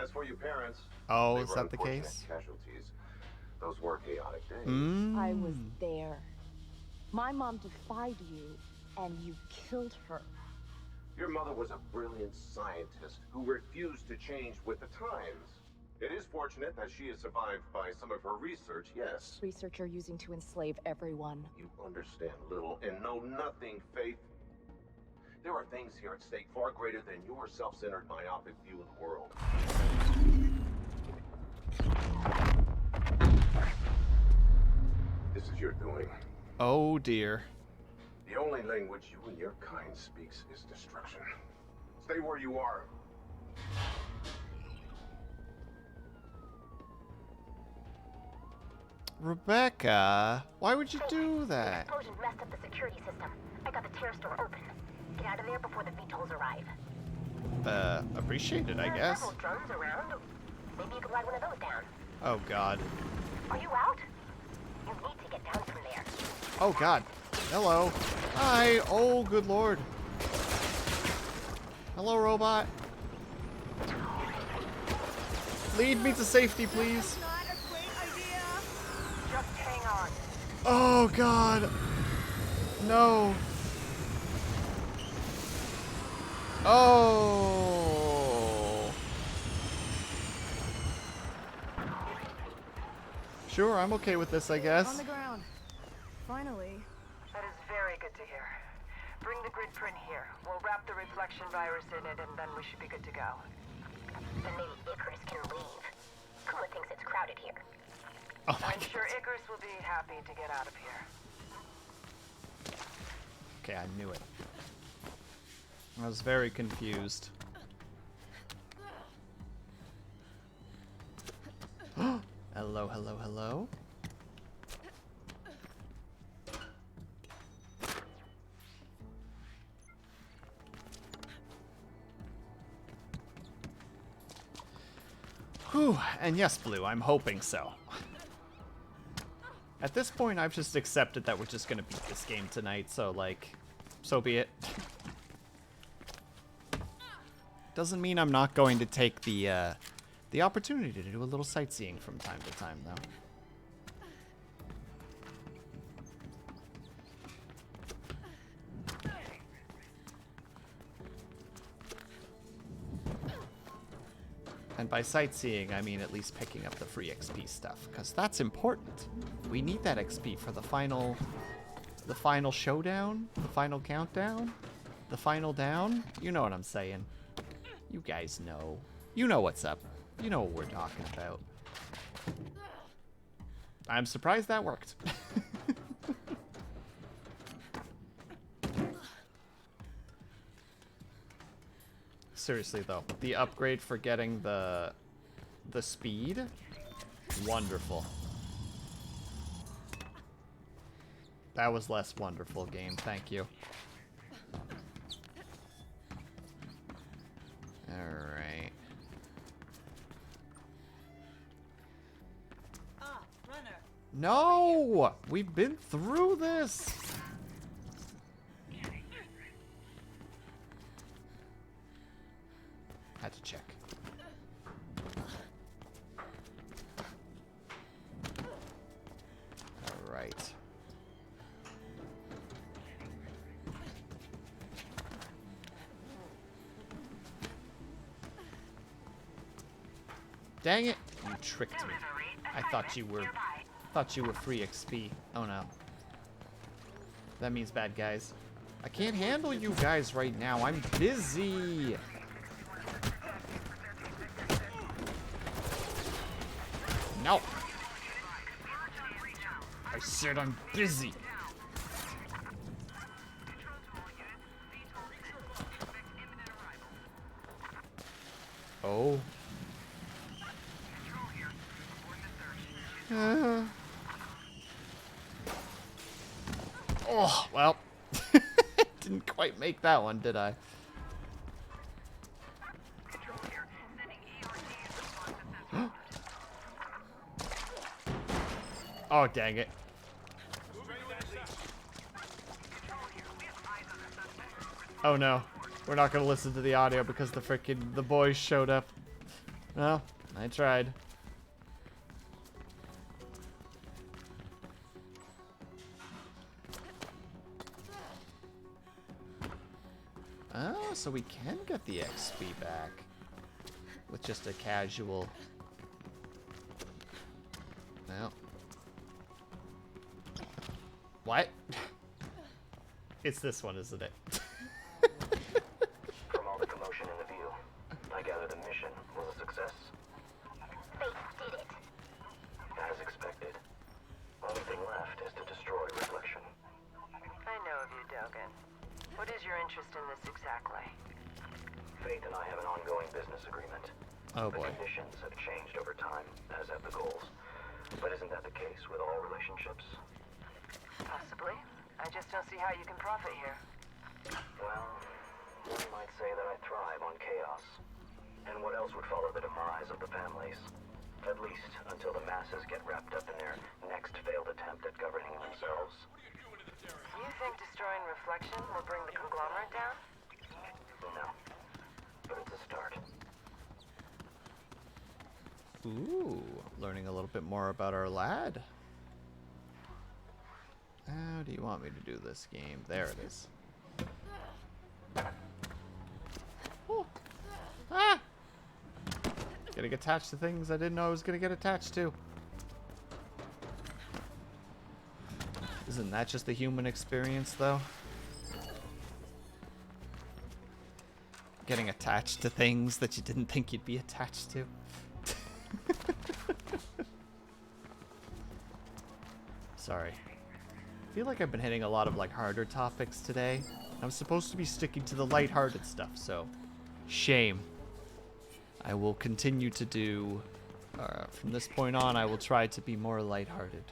As for your parents, Oh, they is were that the unfortunate case? casualties. Those were chaotic days. I was there. My mom defied you, and you killed her. Your mother was a brilliant scientist who refused to change with the times. It is fortunate that she is survived by some of her research, yes. Research you're using to enslave everyone. You understand little and know nothing, Faith. There are things here at stake far greater than your self-centered, myopic view of the world. This is your doing. Oh dear. The only language you and your kind speaks is destruction. Stay where you are. Rebecca, why would you do The that? explosion messed up the security system. I got the terrace door open. Get out of there before the VTOLs arrive. Appreciate it, I There are guess. several drones around. Maybe you could ride one of those down. Oh god. Are you out? You need to get down from there. Oh god. Hello. Hi. Oh, good lord. Hello, robot. Lead me to safety, please. Just hang on. Oh god. No. Oh. Sure, I'm okay with this, I On guess. the ground. Finally. That is very good to hear. Bring the grid print here. We'll wrap the reflection virus in it, and then we should be good to go. Then maybe Icarus can leave. Kuma thinks it's crowded here. Oh my I'm sure Icarus will be happy to get out of here. Okay, I knew it. I was very confused. Hello, hello, hello. Whew, and yes, Blue, I'm hoping so. At this point, I've just accepted that we're just gonna beat this game tonight, so, like, so be it. Doesn't mean I'm not going to take the opportunity to do a little sightseeing from time to time, though. And by sightseeing, I mean at least picking up the free XP stuff, because that's important. We need that XP for the final showdown, the final countdown, the final down. You know what I'm saying. You guys know. You know what's up. You know what we're talking about. I'm surprised that worked. Seriously though, the upgrade for getting the speed, wonderful. That was less wonderful, game. Thank you. Alright. Runner. No! We've been through this! Had to check. Alright. Dang it! You tricked me. I thought you were free XP. Oh no. That means bad guys. I can't handle you guys right now. I'm busy. No. said I'm busy. Oh. Oh, well. Didn't quite make that one, did I? Oh, dang it. Oh no. We're not gonna listen to the audio because the boys showed up. Well, I tried. Oh, so we can get the XP back with just a casual. Well. What? It's this one, isn't it? From all the commotion in the view, I gather the mission was a success. They did it. As expected. Only thing left is to destroy Reflection. I know of you, Dogen. What is your interest in this exactly? Faith and I have an ongoing business agreement. Oh boy. The conditions have changed over time, as have the goals. But isn't that the case with all relationships? Possibly. I just don't see how you can profit here. Well, one might say that I thrive on chaos. And what else would follow the demise of the families? At least until the masses get wrapped up in their next failed attempt at governing themselves. You think destroying Reflection will bring the conglomerate down? No. But it's a start. Ooh, learning a little bit more about our lad. How do you want me to do this game? There it is. Oh. Ah! Getting attached to things I didn't know I was gonna get attached to. Isn't that just the human experience, though? Getting attached to things that you didn't think you'd be attached to. Sorry. I feel like I've been hitting a lot of like harder topics today. I'm supposed to be sticking to the lighthearted stuff, so shame. I will continue to do, from this point on, I will try to be more lighthearted.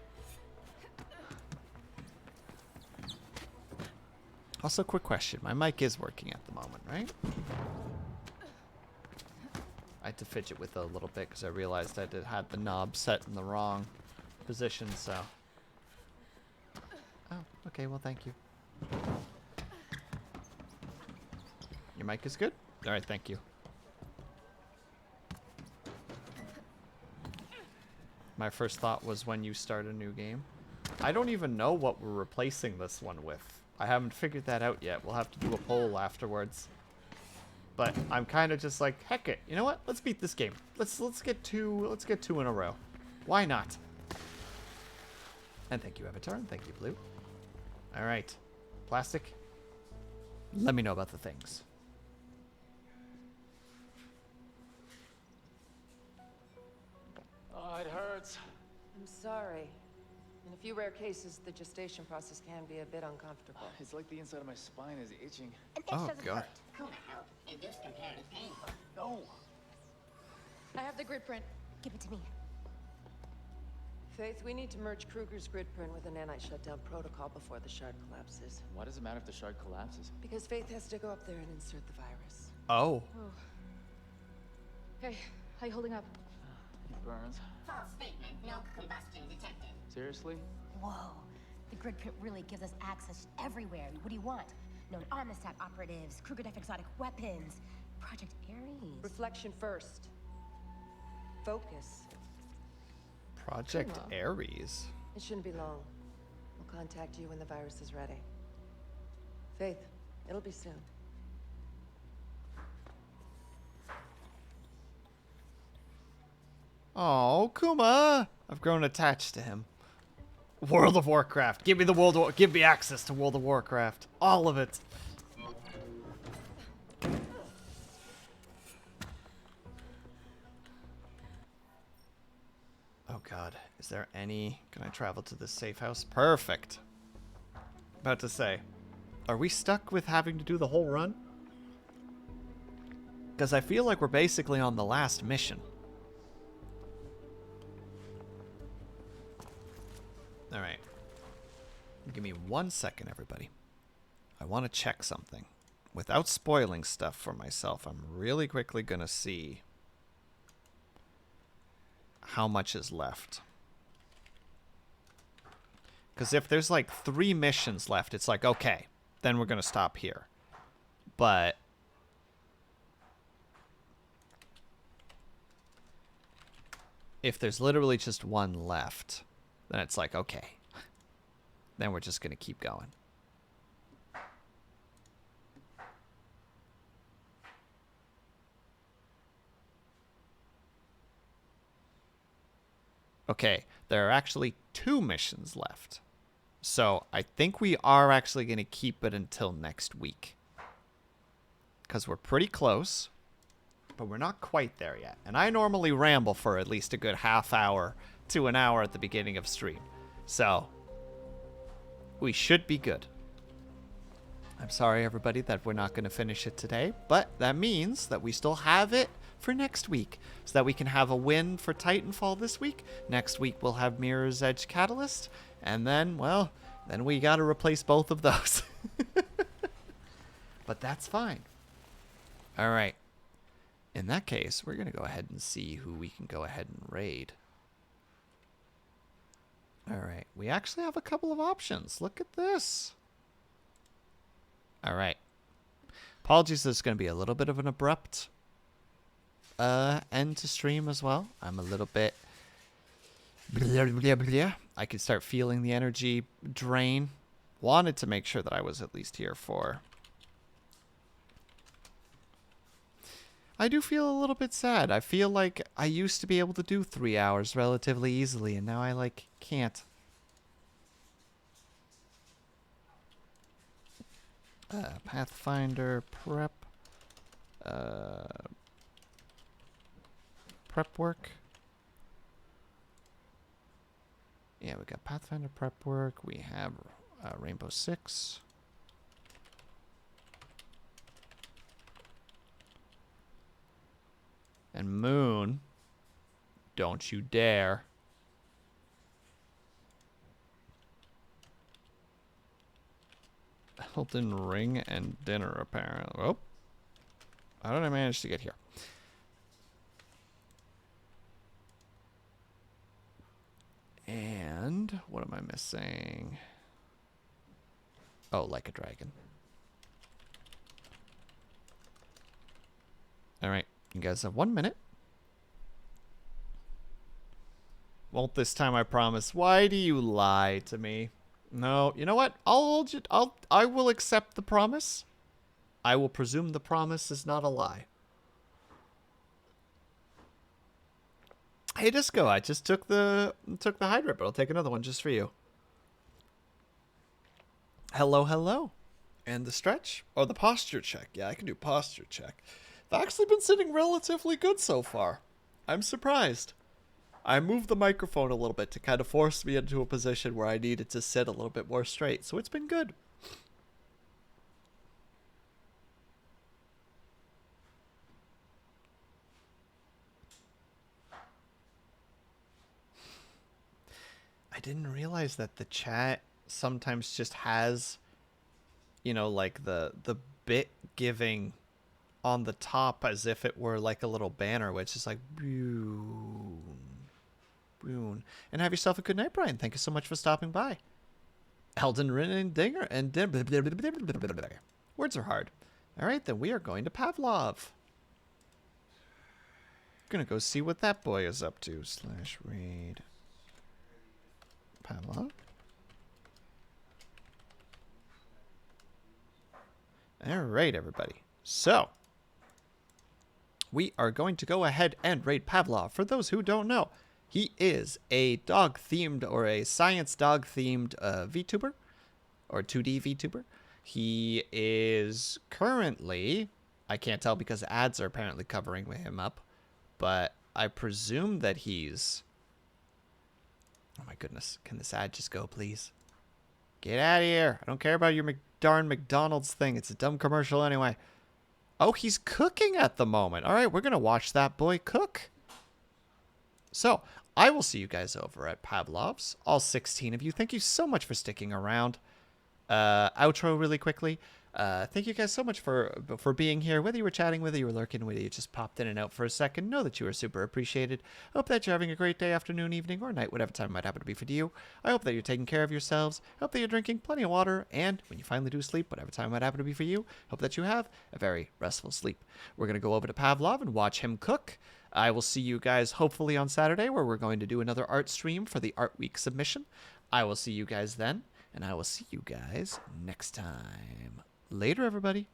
Also, quick question. My mic is working at the moment, right? I had to fidget with it a little bit because I realized I had the knob set in the wrong position, so. Oh, okay, well, thank you. Your mic is good? All right, thank you. My first thought was when you start a new game. I don't even know what we're replacing this one with. I haven't figured that out yet. We'll have to do a poll afterwards. But I'm kind of just like, heck it. You know what? Let's beat this game. Let's get two in a row. Why not? And thank you, Avatar, and thank you, Blue. All right, Plastic. Let me know about the things. Oh, it hurts. I'm sorry. In a few rare cases, the gestation process can be a bit uncomfortable. It's like the inside of my spine is itching. Oh, God. Who the hell is this comparative pain? No. I have the grid print. Give it to me. Faith, we need to merge Kruger's grid print with the nanite shutdown protocol before the shard collapses. Why does it matter if the shard collapses? Because Faith has to go up there and insert the virus. Oh. Hey, how you holding up? It burns. False statement. No combustion detected. Seriously? Whoa. The grid print really gives us access everywhere. What do you want? Known Omnistat operatives, Kruger Death exotic weapons, Project Ares. Reflection first. Focus. Project Ares. It shouldn't be long. We'll contact you when the virus is ready. Faith, it'll be soon. Oh, Kuma! I've grown attached to him. World of Warcraft. Give me the give me access to World of Warcraft. All of it. Oh God. Is there any... Can I travel to this safe house? Perfect. About to say. Are we stuck with having to do the whole run? Because I feel like we're basically on the last mission. Alright. Give me 1 second, everybody. I want to check something. Without spoiling stuff for myself, I'm really quickly going to see how much is left. Because if there's like 3 missions left, it's like, okay, then we're going to stop here. But if there's literally just 1 left, then it's like, okay, then we're just going to keep going. Okay, there are actually 2 missions left. So I think we are actually going to keep it until next week. Because we're pretty close, but we're not quite there yet. And I normally ramble for at least a good half hour to an hour at the beginning of stream. So we should be good. I'm sorry, everybody, that we're not going to finish it today, but that means that we still have it for next week, so that we can have a win for Titanfall this week. Next week we'll have Mirror's Edge Catalyst, and then, well, then we got to replace both of those. But that's fine. All right. In that case, we're going to go ahead and see who we can go ahead and raid. All right. We actually have a couple of options. Look at this. All right. Apologies, there's going to be a little bit of an abrupt end to stream as well. I'm a little bit... I could start feeling the energy drain. Wanted to make sure that I was at least here for... I do feel a little bit sad. I feel like I used to be able to do 3 hours relatively easily, and now I, like, can't. Pathfinder, prep. Prep work. Yeah, we got Pathfinder prep work. We have Rainbow Six. And Moon. Don't you dare. Elden Ring and dinner, apparently. Oh. How did I manage to get here? And what am I missing? Oh, like a dragon. All right, you guys have 1 minute. Won't this time, I promise. Why do you lie to me? No, you know what? I'll hold you. I will accept the promise. I will presume the promise is not a lie. Hey, Disco, I just took the hydrate, but I'll take another one just for you. Hello, hello. And the stretch? Or the posture check. Yeah, I can do posture check. I've actually been sitting relatively good so far. I'm surprised. I moved the microphone a little bit to kind of force me into a position where I needed to sit a little bit more straight, so it's been good. I didn't realize that the chat sometimes just has, you know, like the bit giving on the top as if it were like a little banner, which is like boom, boom. And have yourself a good night, Brian. Thank you so much for stopping by. Elden Ring and Dinger and words are hard. All right, then we are going to Pavlov. Gonna go see what that boy is up to. /raid Pavlov. All right, everybody. So we are going to go ahead and raid Pavlov. For those who don't know, he is a dog-themed or a science dog-themed VTuber or 2D VTuber. He is currently, I can't tell because ads are apparently covering him up, but I presume that he's Oh my goodness. Can this ad just go, please? Get out of here. I don't care about your darn McDonald's thing. It's a dumb commercial anyway. Oh, he's cooking at the moment. All right, we're going to watch that boy cook. So, I will see you guys over at Pavlov's. All 16 of you. Thank you so much for sticking around. Outro really quickly. Thank you guys so much for being here. Whether you were chatting, whether you were lurking, whether you just popped in and out for a second, know that you are super appreciated. I hope that you're having a great day, afternoon, evening, or night, whatever time it might happen to be for you. I hope that you're taking care of yourselves. I hope that you're drinking plenty of water. And when you finally do sleep, whatever time it might happen to be for you, hope that you have a very restful sleep. We're going to go over to Pavlov and watch him cook. I will see you guys hopefully on Saturday, where we're going to do another art stream for the Art Week submission. I will see you guys then, and I will see you guys next time. Later, everybody.